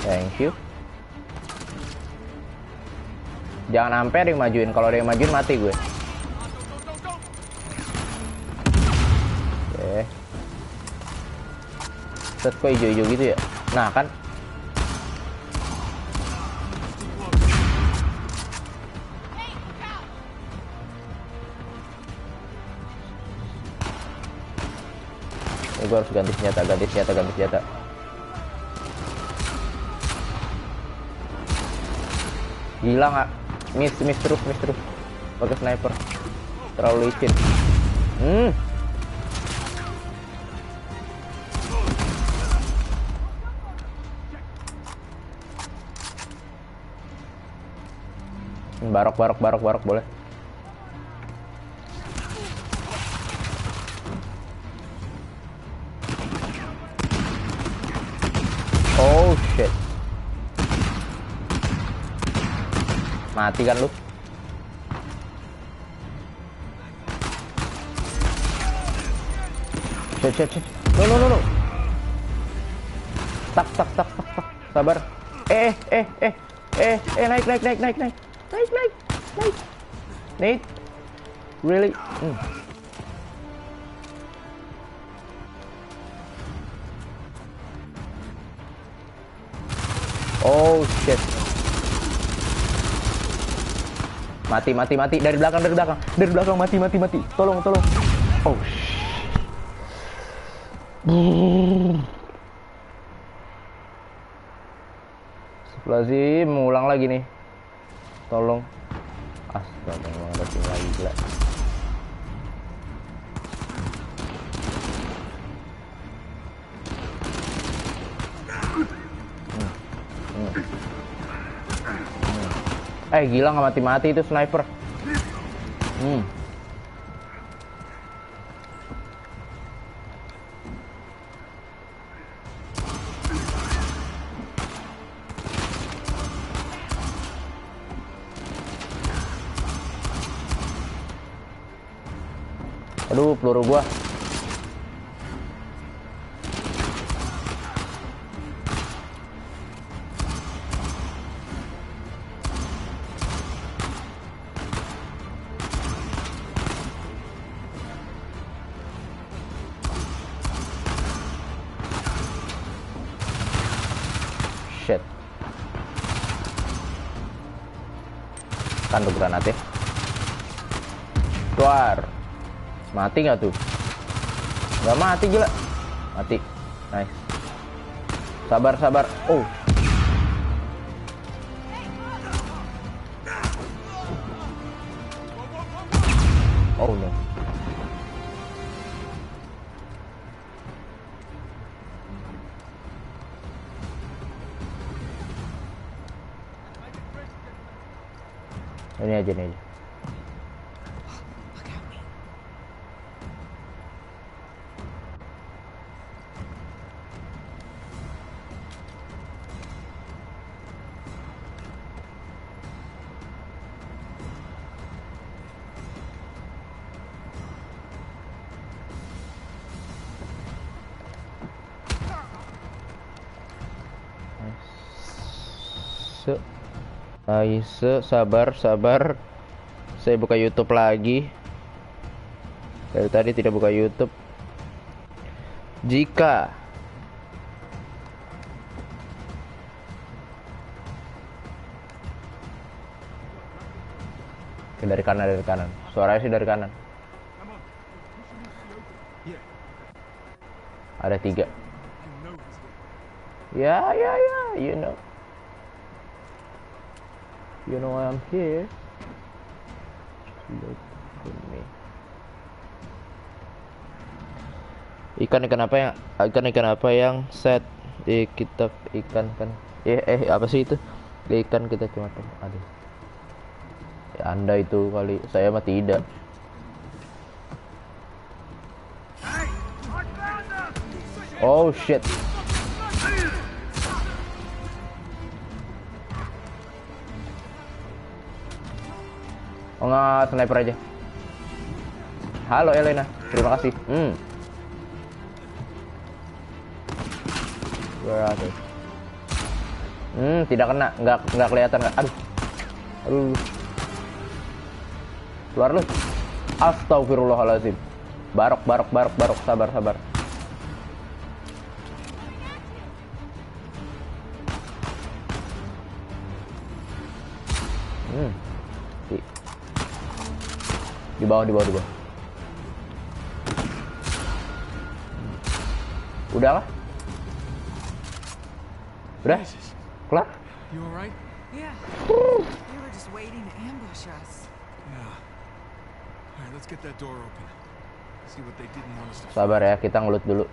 Thank you. Jangan sampai ada yang majuin. Kalau ada yang majuin mati gue. Oke. Set kok hijau-hijau gitu ya? Nah kan. Gue harus ganti senjata. Gila nggak? Miss terus. Pakai sniper. Terlalu licin. Barok boleh. Oh shit. Mati kan lu? Shit. No. Tak. Sabar. Naik. Naik. Really? Oh shit. Mati. Dari belakang mati. Tolong. Oh shit. Astagfirullahaladzim, mengulang lagi nih. Tolong. Astaga, memang ada tim lagi gila. Gila nggak mati itu sniper. Aduh, peluru gua. Shit. Kan tuh granatnya. Keluar. Mati nggak tuh? Nggak mati, gila. Mati. Nice. Sabar. Oh. Oh no. Ini aja. Sabar. Saya buka YouTube lagi. Dari tadi tidak buka YouTube. Jika dari kanan. Suaranya sih dari kanan. Ada 3. Ya, you know. You know I'm here. Look at me. Ikan apa yang set kita ikan kan? Apa sih itu? Ikan kita cuma aduh. Ya, Anda itu kali, saya mah tidak. Oh shit. Oh, nggak, sniper aja. Halo Elena, terima kasih. Where are they? Tidak kena, nggak kelihatan. Aduh. Keluar lu. Astagfirullahaladzim. Barok, sabar. Di bawah. Udah lah. Udah. Kelar. You alright? Yeah. They were just waiting to ambush us. Yeah. Alright, let's get that door open. See what they didn't want us to. Sabar ya, kita ngelut dulu.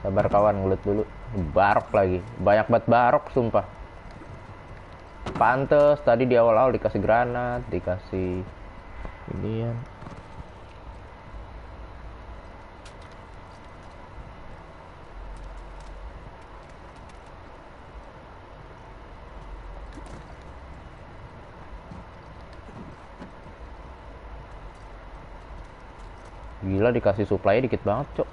Sabar kawan, ngelut dulu. Barok lagi. Banyak banget barok, sumpah. Pantes tadi di awal-awal dikasih granat, dikasih inian. Gila, dikasih supply dikit banget, cok.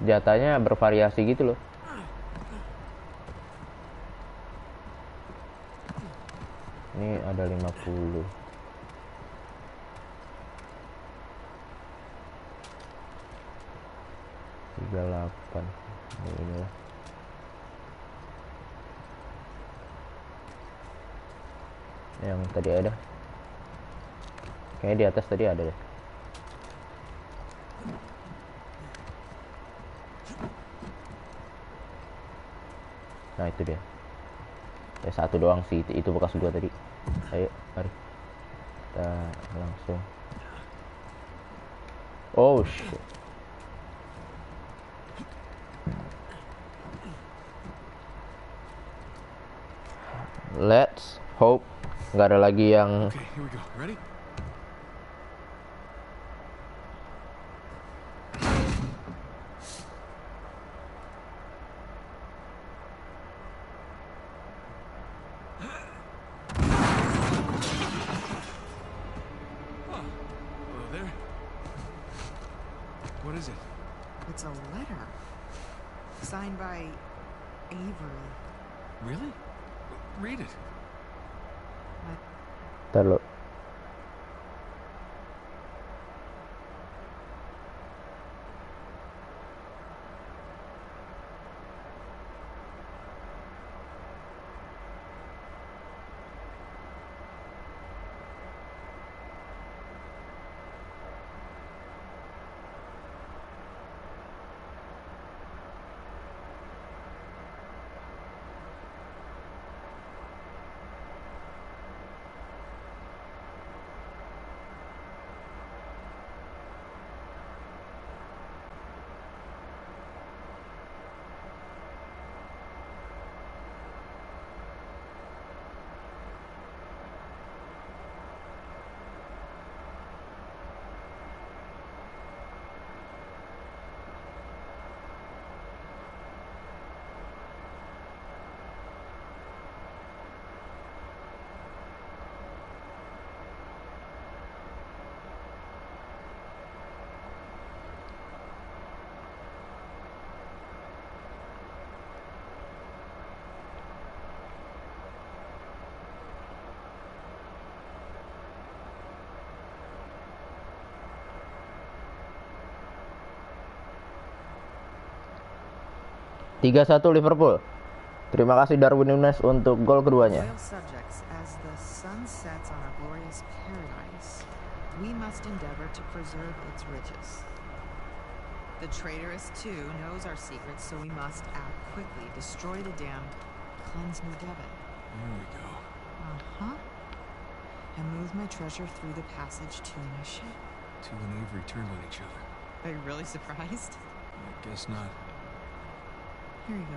Senjatanya bervariasi gitu loh. Ini ada 50. Ini lah. Yang tadi ada. Kayaknya di atas tadi ada deh. Nah itu dia. Satu doang sih, itu bekas 2 tadi. Ayo, mari kita langsung. Oh shit. Let's hope nggak ada lagi yang. Okay, here we go. Ready? What is it? It's a letter. Signed by Avery. Really? Read it. Ntar lo. Tiga 1 Liverpool. Terima kasih Darwin Nunes untuk gol keduanya. Loyal subjects, as the sun sets on our glorious paradise, we must endeavor to preserve its riches. The traitorous too knows our secrets, so we must act quickly, destroy the dam, cleanse New Devon. There we go. And move my treasure through the passage to my ship. Two and Avery turned on each other. Are you really surprised? I guess not. Here you go.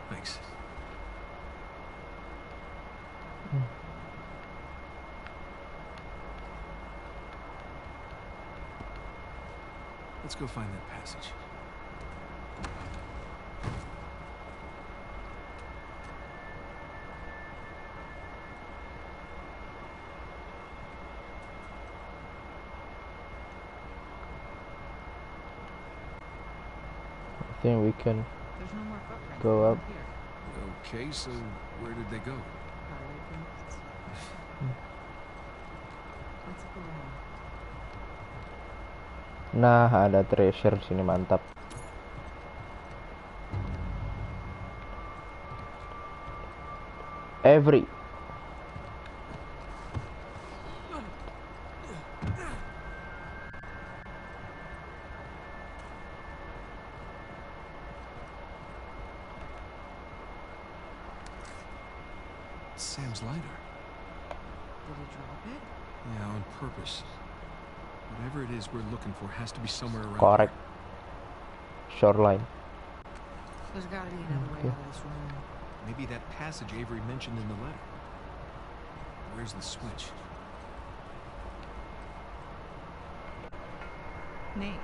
Thanks. Let's go find that passage. think we can There's no more footprints. go They're up. Here. Okay, so where did they go? Highway prints. Let's go around. Nah, ada treasure sini, mantap. Every It's Sam's lighter. Did he drop it? Yeah, on purpose. Whatever it is we're looking for has to be somewhere around correct. here. Shoreline. There's gotta be another way out of this room. Maybe that passage Avery mentioned in the letter. Where's the switch? Nate,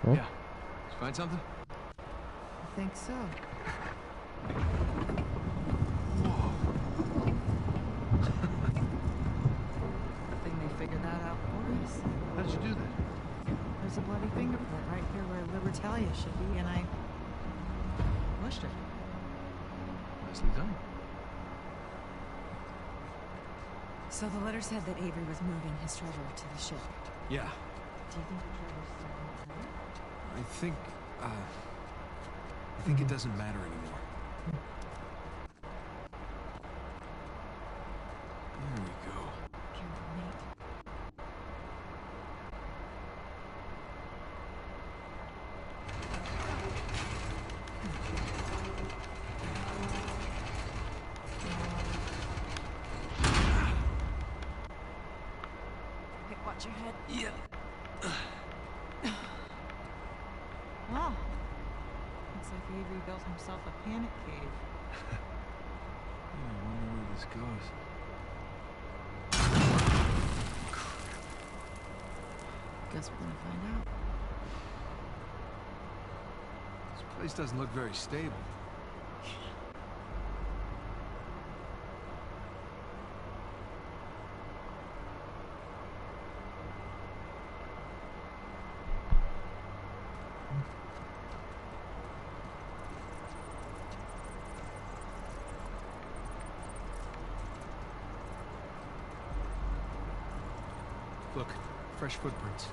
Hmm? Yeah. Did you find something? I think so. Whoa. I think they figured that out for us. How did you do that? There's a bloody fingerprint right here where Libertalia should be, and I pushed it. Nicely done. So the letter said that Avery was moving his treasure to the ship. Yeah. Do you think the treasure's still inside? I think it doesn't matter anymore. There we go. Careful, Nate. Okay, watch your head. Yeah. Wow. Looks like Avery built himself a panic cave. I wonder where this goes. Guess we're gonna find out. This place doesn't look very stable. Look, fresh footprints.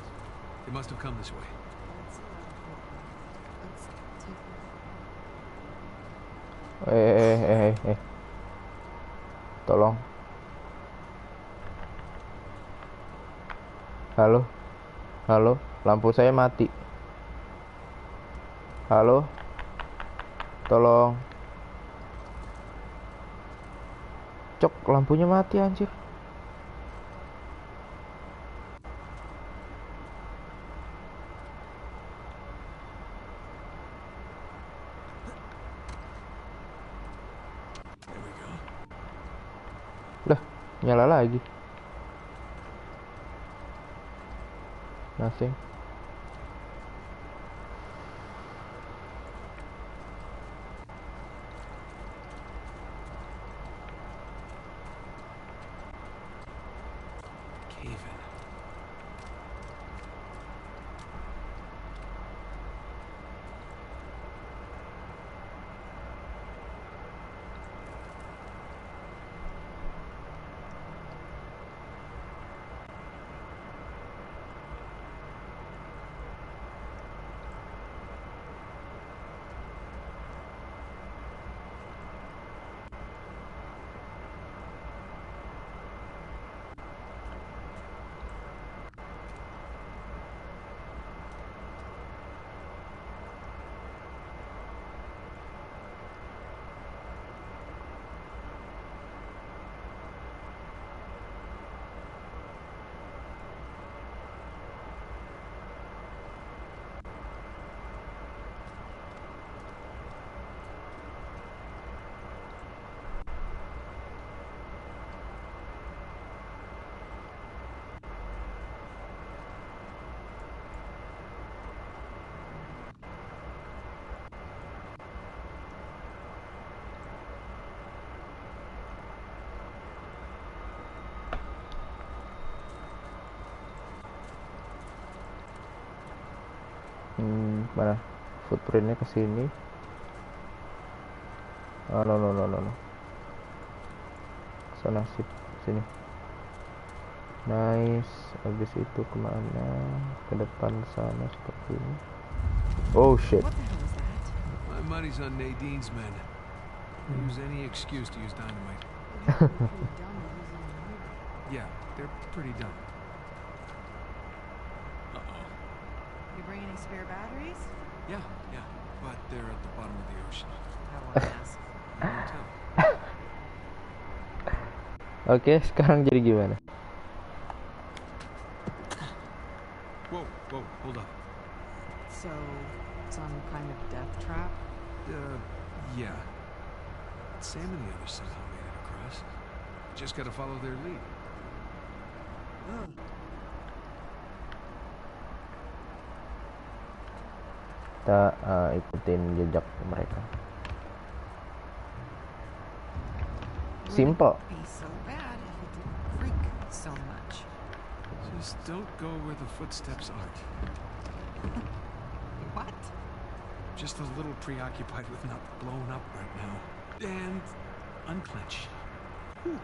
They must have come this way. Let's take Tolong. Halo. Halo, lampu saya mati. Halo. Tolong. Cok, lampunya mati anjir. There we go. Lah, nyala lagi. Nothing. Cave in. Mana? footprintnya ke sini. Oh, no. Sana sip, sini. Nice. Habis itu kemana? Ke depan sana seperti ini. Oh shit. What the hell is that? My money's on Nadine's men. They use any excuse to use dynamite. They're pretty dumb to use it in the movie. Yeah, they're pretty dumb. Uh-oh. You bring any spare batteries? Yeah, but they're at the bottom of the ocean. I won't ask. You won't tell. Oke, sekarang jadi gimana? Whoa, hold up. So, some kind of death trap? Yeah. Sam and the others somehow made it across. Just gotta follow their lead. Kita ikutin jejak mereka. Simple. Wouldn't be so bad if it didn't creak so much. Just don't go where the footsteps aren't. What? Just a little preoccupied with not blowing up right now. And unclench. Whew.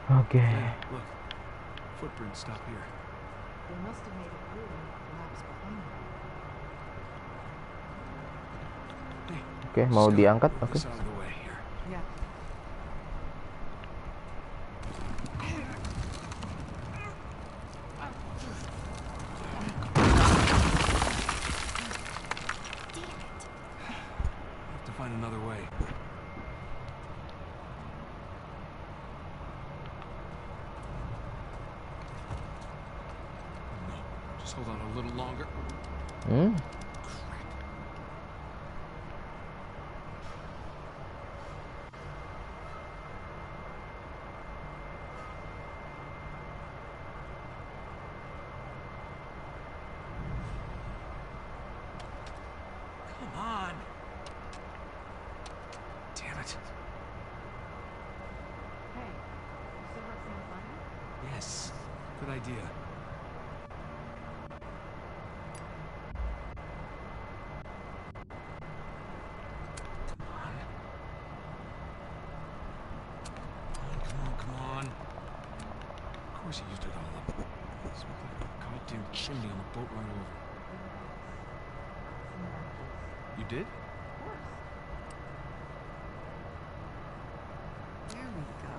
Oke. Look. Footprints stop here. They must have made it through and collapsed behind them. Hey, Oke, mau Scott, diangkat? move Oke. this out of the way here. Yeah. Have to find another way. No, just hold on a little longer. Hmm? Come on. Damn it. Hey, you still have some fire? Yes. Good idea. Come on. Of course he used it all up. Smoked like a goddamn chimney on the boat ride over. You did? Of course. There we go.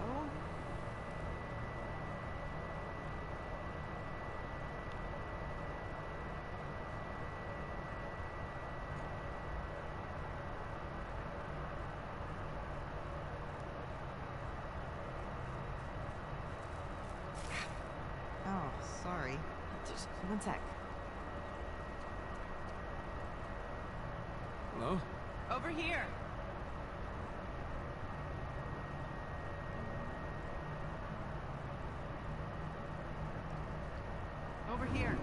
Oh, sorry. Just one sec. Hello? Over here. Over here.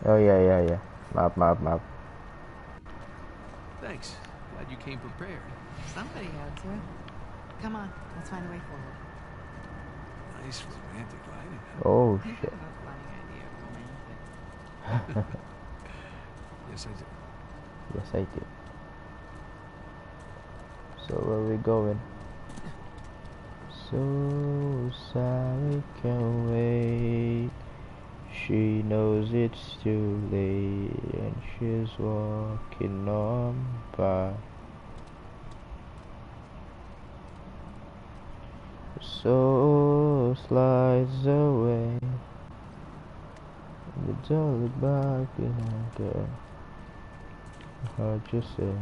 Oh iya. Maaf. Thanks. Glad you came prepared. Somebody had to. Come on, let's find a way forward. Nice romantic lighting. Oh You shit. have a funny idea of romantic. Yes, I did. Yes, I did. So where we going? So Sally can wait. She knows it's too late and she's walking on by. So slides away. The dolly back in her girl. Hard to say.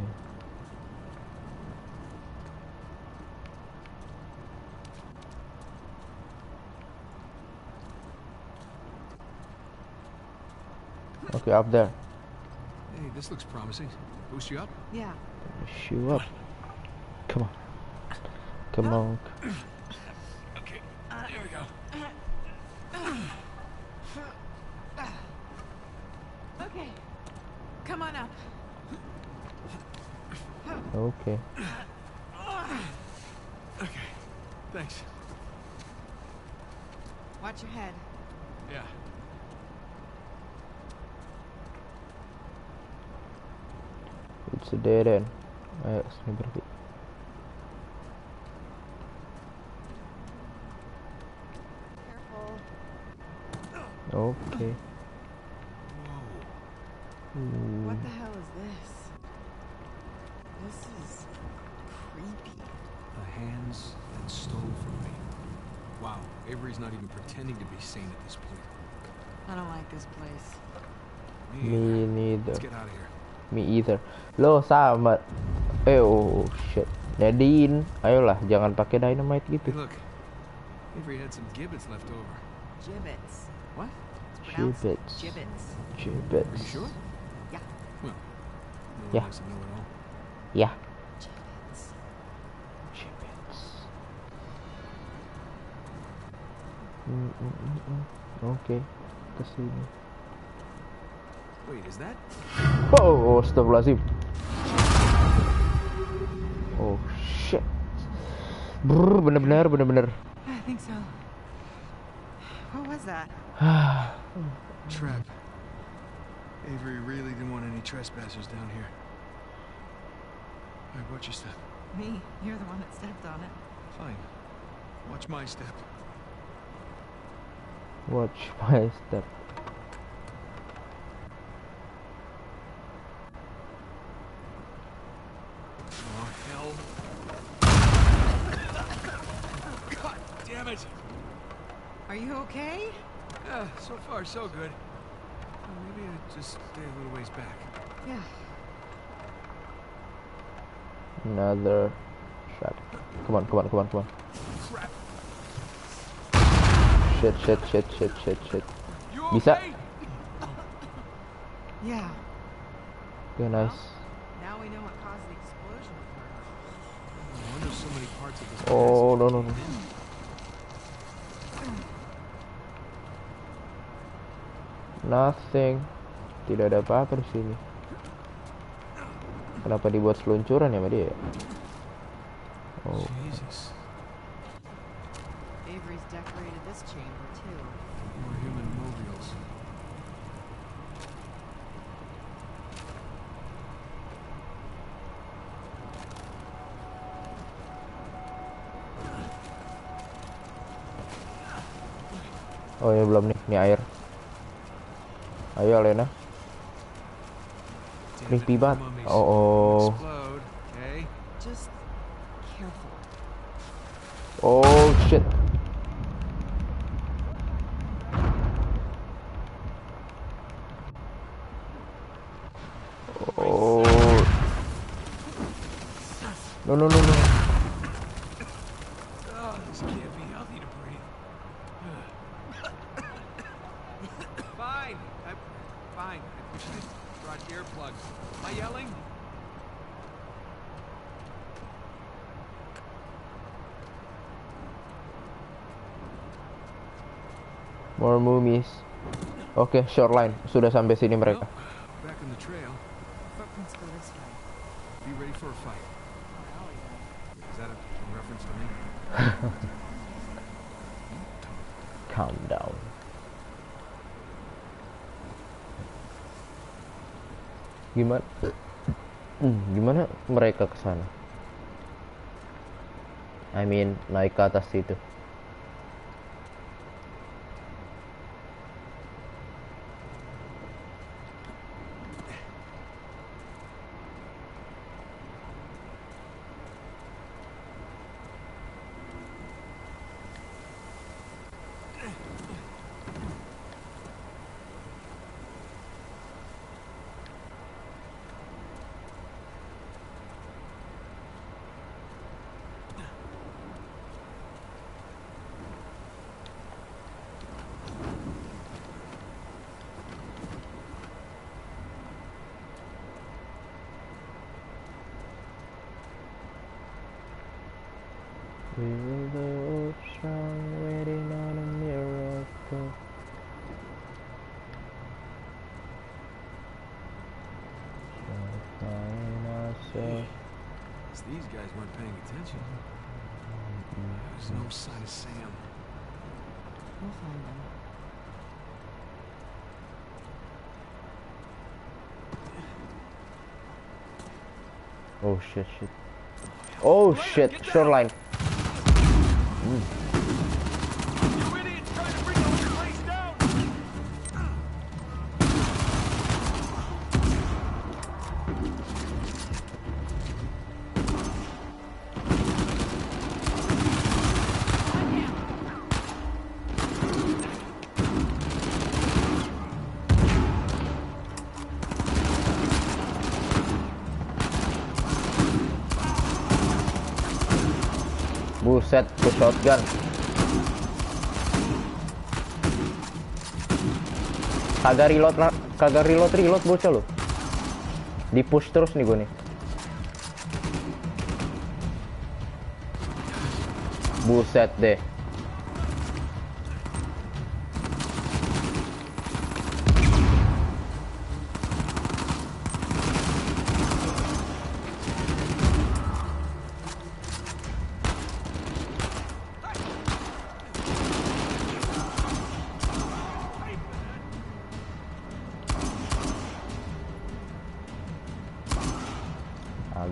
Okay, up there. Hey, this looks promising. Boost you up? Yeah. Shoot up. Come on. Come on. Okay, there we go. Okay. Come on up. Okay. Okay, thanks. Watch your head. Yeah. It's a dead end. Ayo, sini berhenti. Careful. Okay. Whoa. What the hell is this? This is creepy. The hands that stole from me. Wow, Avery's not even pretending to be sane at this point. I don't like this place. Me Let's neither. get out of here. Me either. Lo sama. Oh shit. Nadine, ayolah, jangan pakai dynamite Hey, gitu. look. Avery had some gibbets left over. Gibbets. What? It's pronounced Gibbets. Gibbets. Are Gibbets. you sure? Yeah. Well, no one Yeah. likes to know it all. Yeah. Gibbets. Gibbets. Oke, kesini. Wait, is that? Oh, astagfirullahaladzim. Oh shit. Brr, bener-bener. I think so. What was that? Trap. Avery really didn't want any trespassers down here. Alright, watch your step. Me. You're the one that stepped on it. Fine. Watch my step. Watch my step. Oh, hell. God damn it! Are you okay? Yeah, so far so good. Well, maybe I just stay a little ways back. Yeah. Another shot. Come on. Crap! Shit. You Bisa. okay? Yeah. Okay, nice. Now we know what caused the explosion of her. No wonder so many parts of this Oh, place- no. Nothing. Tidak ada apa-apa di sini. Kenapa dibuat seluncuran ya sama dia? Oh, Jesus. Avery's decorated this chamber too. More human mobiles. oh ini belum nih, ini air. Ayo Lena. Damn it, Creepy more banget. mummies. Oh. Don't explode, okay? Just careful. Oh shit. Oh. No. Oh, this can't be healthy to breathe. Fine. Fine. I brought earplugs. Am I yelling? More mummies. Oke, shoreline. Sudah sampai sini mereka. Well, back on the trail. Footprints go this way. Be ready for a fight. Oh, yeah. Is that a reference to me? Calm down. Gimana mereka ke sana? I mean, naik ke atas itu. We were the old song waiting on a miracle. Find ourselves. These guys weren't paying attention. There's no sign of Sam. We'll find them. Oh shit. Oh shit, shoreline. You idiots trying to bring the whole place down! Buset, ke shotgun. Kagak reload bocah lo. Di push terus nih gue nih. Buset deh.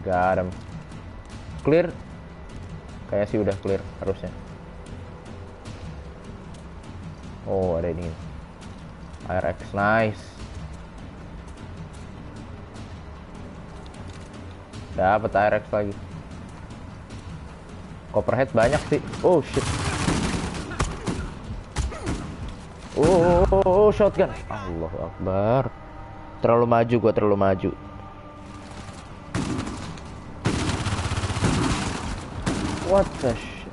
Got him. Clear. Kayak sih udah clear harusnya. Oh, ada ini. RX nice. Dapat RX lagi. Copperhead banyak sih. Oh shit. Oh, shotgun. Allahu Akbar. Terlalu maju. What the shit?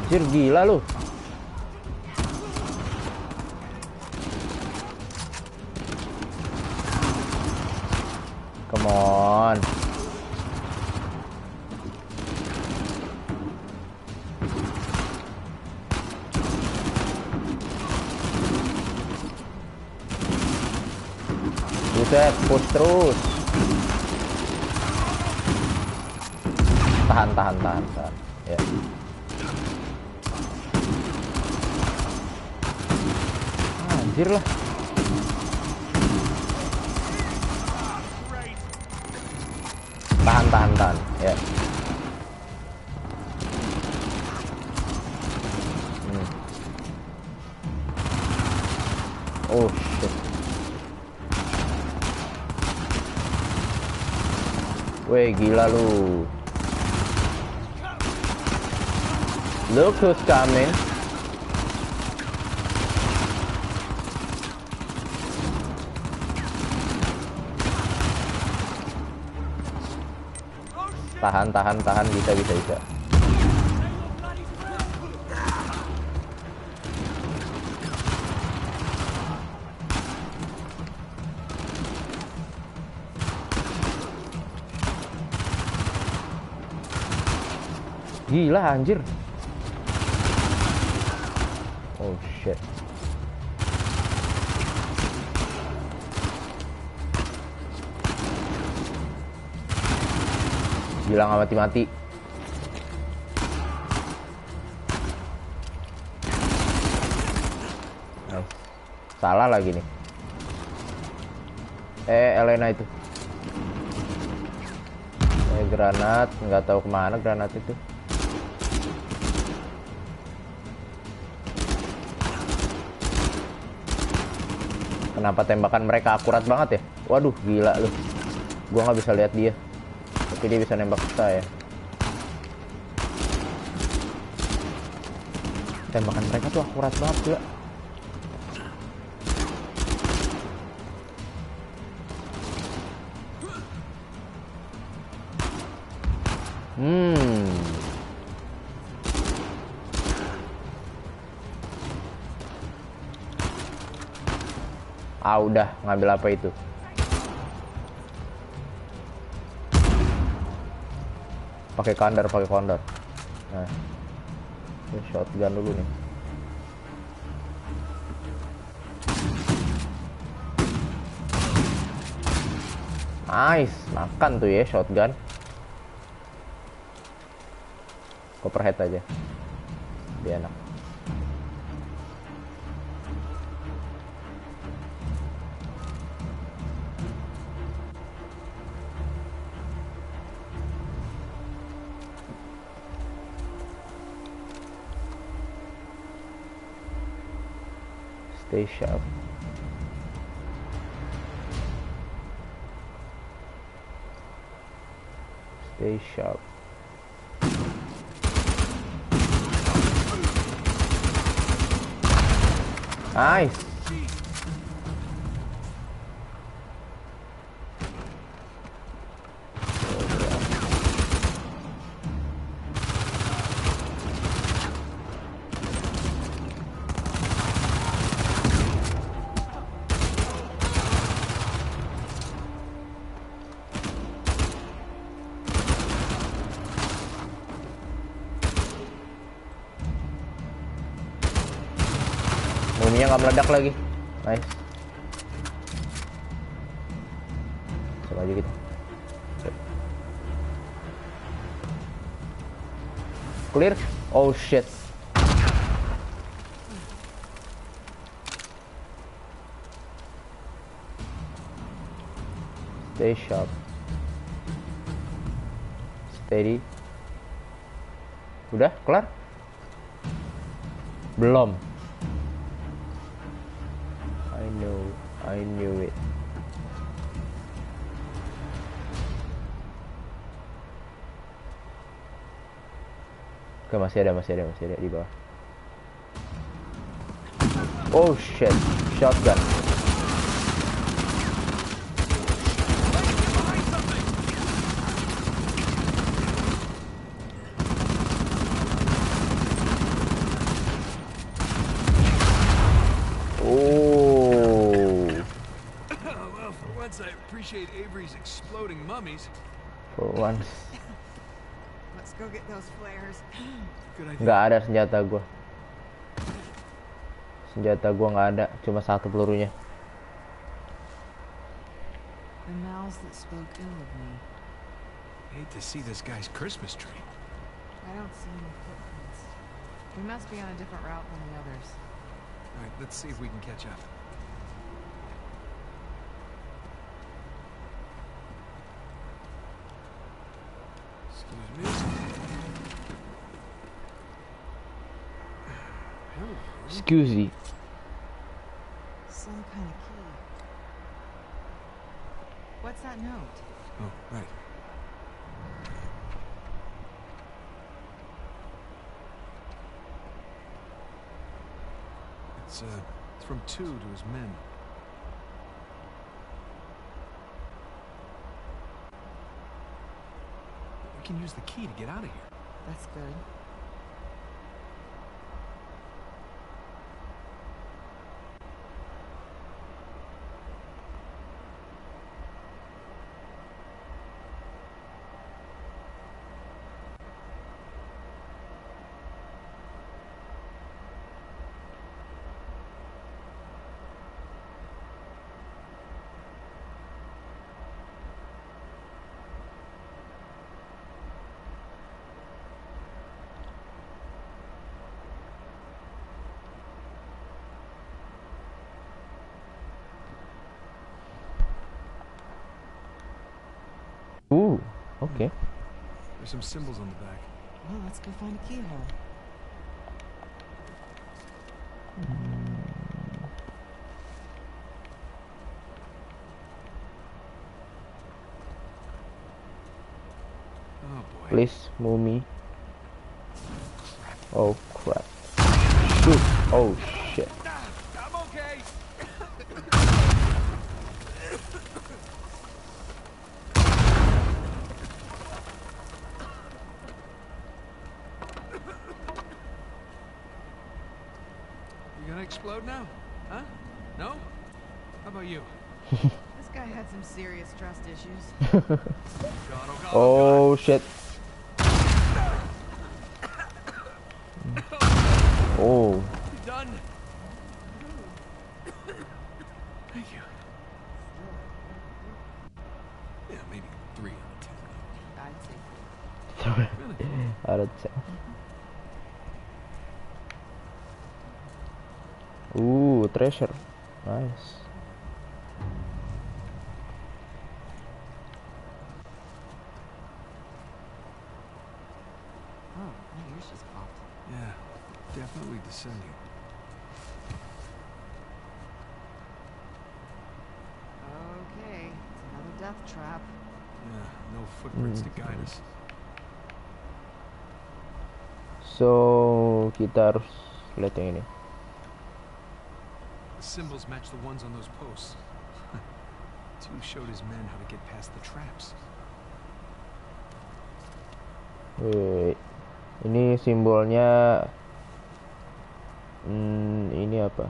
Anjir, gila lu. Come on. Buset, push terus. Tahan. Ya. Anjir lah. Tahan. Ya. Oh shit. Weh, gila lu. Look who's coming. Tahan, bisa. Gila anjir. Oh shit. Gila nggak mati-mati. Nice. Salah lagi nih. Elena itu. Granat, nggak tahu kemana granat itu. Kenapa tembakan mereka akurat banget ya? Waduh, gila lu. Gua nggak bisa lihat dia. Tapi dia bisa nembak saya. Tembakan mereka tuh akurat banget ya. Udah ngambil apa itu? Pakai kondor. Nah, ini shotgun dulu nih. Nice, makan tuh ya shotgun. Copperhead aja, dia enak. Stay sharp. Stay sharp. Nice. Bomnya nggak meledak lagi. Nice. Sama aja gitu. Clear. Oh shit. Stay sharp. Steady. Udah kelar? Belum. I knew it. Oke, masih ada di bawah. Oh shit, shotgun. Avery's exploding mummies. For once. Let's go get those flares. Nggak ada senjata gua. Senjata gua nggak ada, cuma satu pelurunya. The mouths that spoke ill of me. Hate to see this guy's Christmas tree. I don't see any footprints. We must be on a different route than the others. All right, let's see if we can catch up. Excuse me. Some kind of key. What's that note? Oh, right. It's from Tu to his men. We can use the key to get out of here. That's good. Oke. There's some symbols on the back. Well, let's go find a keyhole. Oh boy. Please, mummy. Oh crap. Shoot. Oh shit. I'm okay. You gonna explode now? Huh? No? How about you? This guy had some serious trust issues. God, oh God, Oh shit. Oh. You done? Thank you. Yeah, maybe 3 out of 10. I'd say. Really? Out of 10. Ooh, treasure. Nice. Oh, my ears just popped. Yeah, definitely descending. Okay, it's another death trap. Yeah, no footprints to guide us. So, kita harus lihat yang ini. The symbols match the ones on those posts. Two showed his men how to get past the traps. Wait. Ini simbolnya ini apa?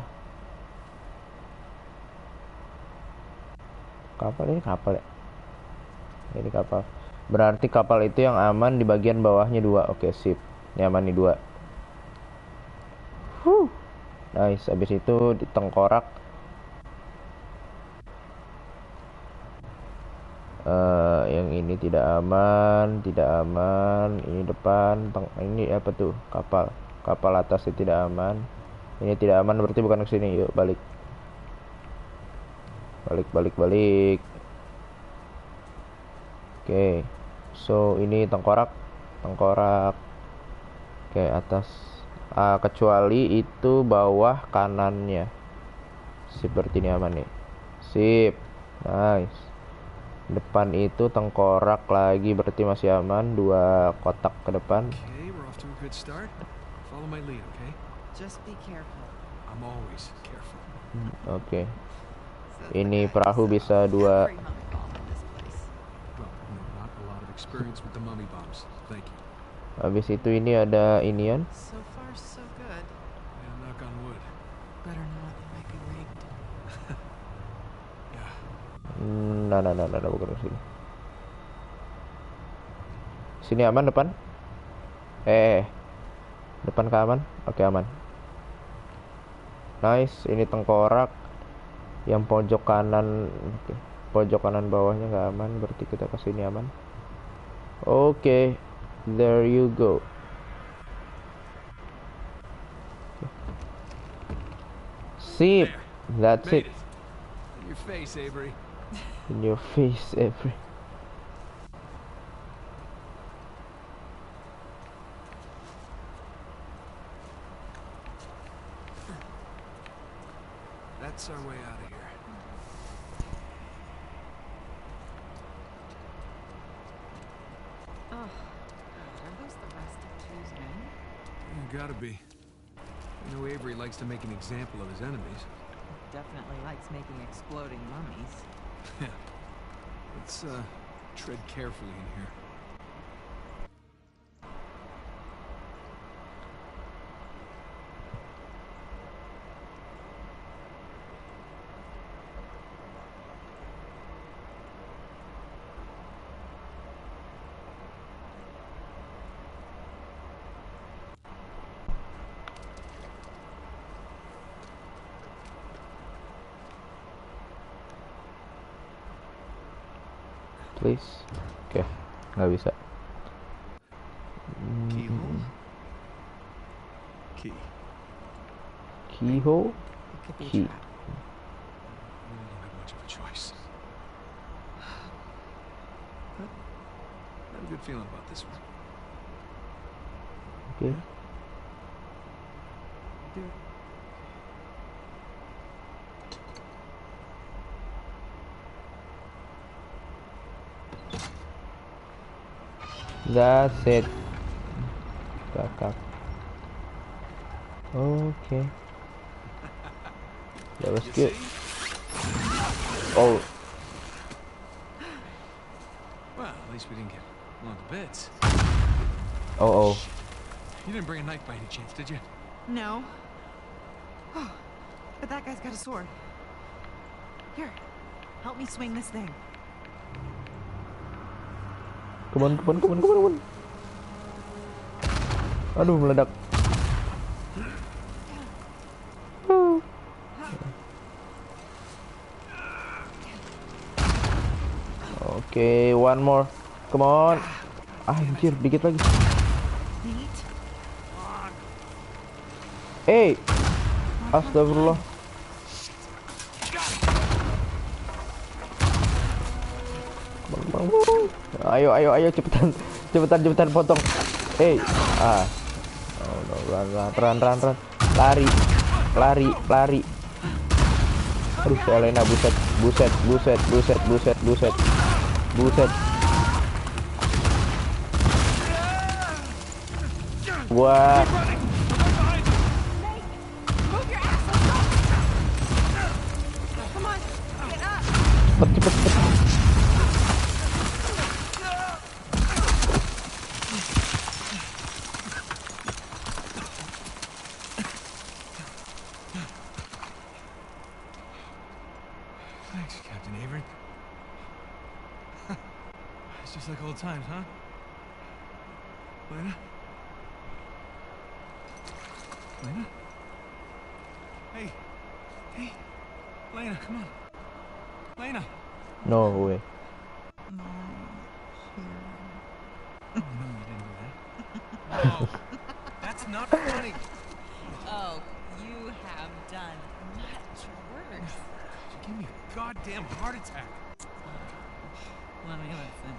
Kapal ini kapal ya? Ini kapal. Berarti kapal itu yang aman di bagian bawahnya 2. Oke, sip. Ini aman nih 2. Nice. Habis itu di tengkorak. Yang ini tidak aman, tidak aman. Ini depan, ini apa tuh? Kapal atasnya tidak aman. Ini tidak aman, berarti bukan ke sini. Yuk balik. Balik. Oke. So ini tengkorak. Oke, atas. Kecuali itu bawah kanannya. Sip, berarti ini aman nih. Sip. Nice. Depan itu tengkorak lagi, berarti masih aman. 2 kotak ke depan. Okay, we're off to a good start. Follow my lead, okay? Just be careful. I'm always careful. Oke. Says the Ini guy perahu who bisa saw 2. every mummy bomb in this place. Well, no, not a lot of experience with the mummy bombs. Thank you. Habis itu ini ada inian. So far, so good. Yeah, knock on wood. Better not, they might be rigged. Yeah. Nah, bukan sini. Sini aman depan? Depan ke aman? Oke, aman. Nice, ini tengkorak. Yang pojok kanan, pojok kanan bawahnya nggak aman, berarti kita ke sini aman. Oke, there you go. Sip, that's Made it. it. In your face, Avery. In your face, every. That's our way out of here. Oh, God, are those the rest of Two's men? Gotta be. I know Avery likes to make an example of his enemies. Definitely likes making exploding mummies. Yeah. Let's, tread carefully in here. Please. Oke, nggak bisa. Keyhole? Key. Keyhole? It could be a Key. trap. We don't have much of a choice. good feeling about this one. Oke. Do it. That's it. Kakak. Oke. That was You good. see? Oh, Well, at least we didn't get blown to bits. oh. You didn't bring a knife by any chance, did you? No. Oh, but that guy's got a sword. Here, help me swing this thing. Come on. Aduh, meledak. Oke, one more. Come on. Anjir, dikit lagi. Neat. Astagfirullah. Bang. Ayo, cepetan potong. Oh no, run. Lari. Aduh, si Elena, buset. Gua Move your ass, let's go! Come on, get up! cepet. Thanks, Captain Avery. It's just like old times, huh? Lena? Hey! Lena, come on! Lena! No way. No, here. Oh, no, you didn't do that. No! That's not funny! Oh, you have done much worse. You gave me a goddamn heart attack! Let me listen.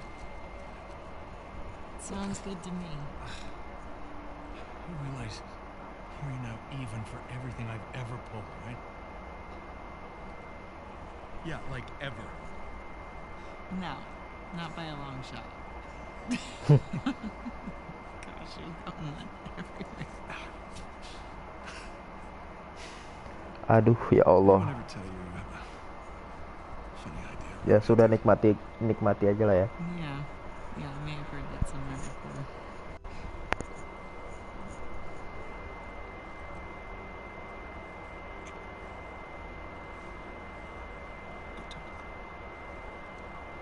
Sounds good to me. You realize you're now even for everything I've ever pulled, right? Yeah, like ever. No, not by a long shot. Gosh, you're going everywhere. Aduh, ya I'll Allah. never tell you about a funny idea. Ya sudah, nikmati aja lah ya. Yeah, I may have heard that somewhere before.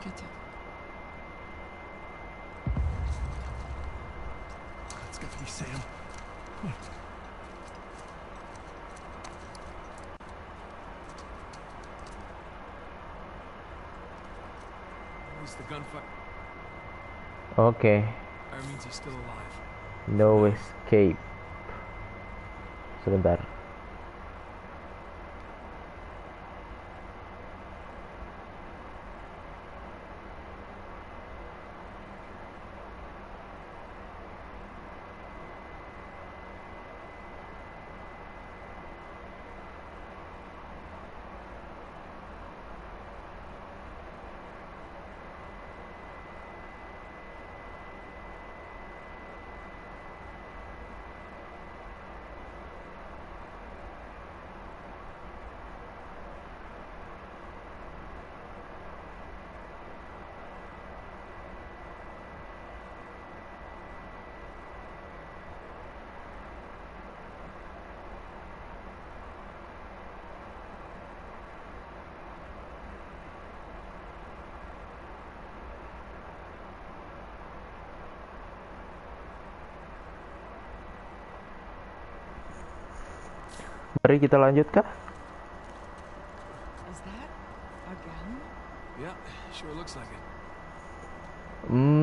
Good talk. It's got to be Sam. Come on. At least the gunfire Oke. means he's still alive. No escape. Sebentar. Mari kita lanjutkah? Is that a gun? Yeah, sure looks like it.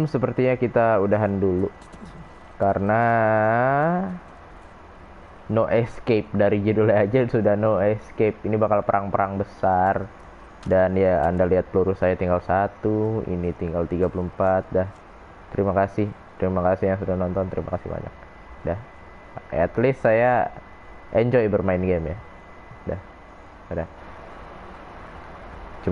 Sepertinya kita udahan dulu. Karena no escape, dari judulnya aja sudah no escape. Ini bakal perang-perang besar. Dan ya, Anda lihat peluru saya tinggal 1, ini tinggal 34 dah. Terima kasih yang sudah nonton. Terima kasih banyak. Dah. At least saya enjoy bermain game ya. Dah. Dah.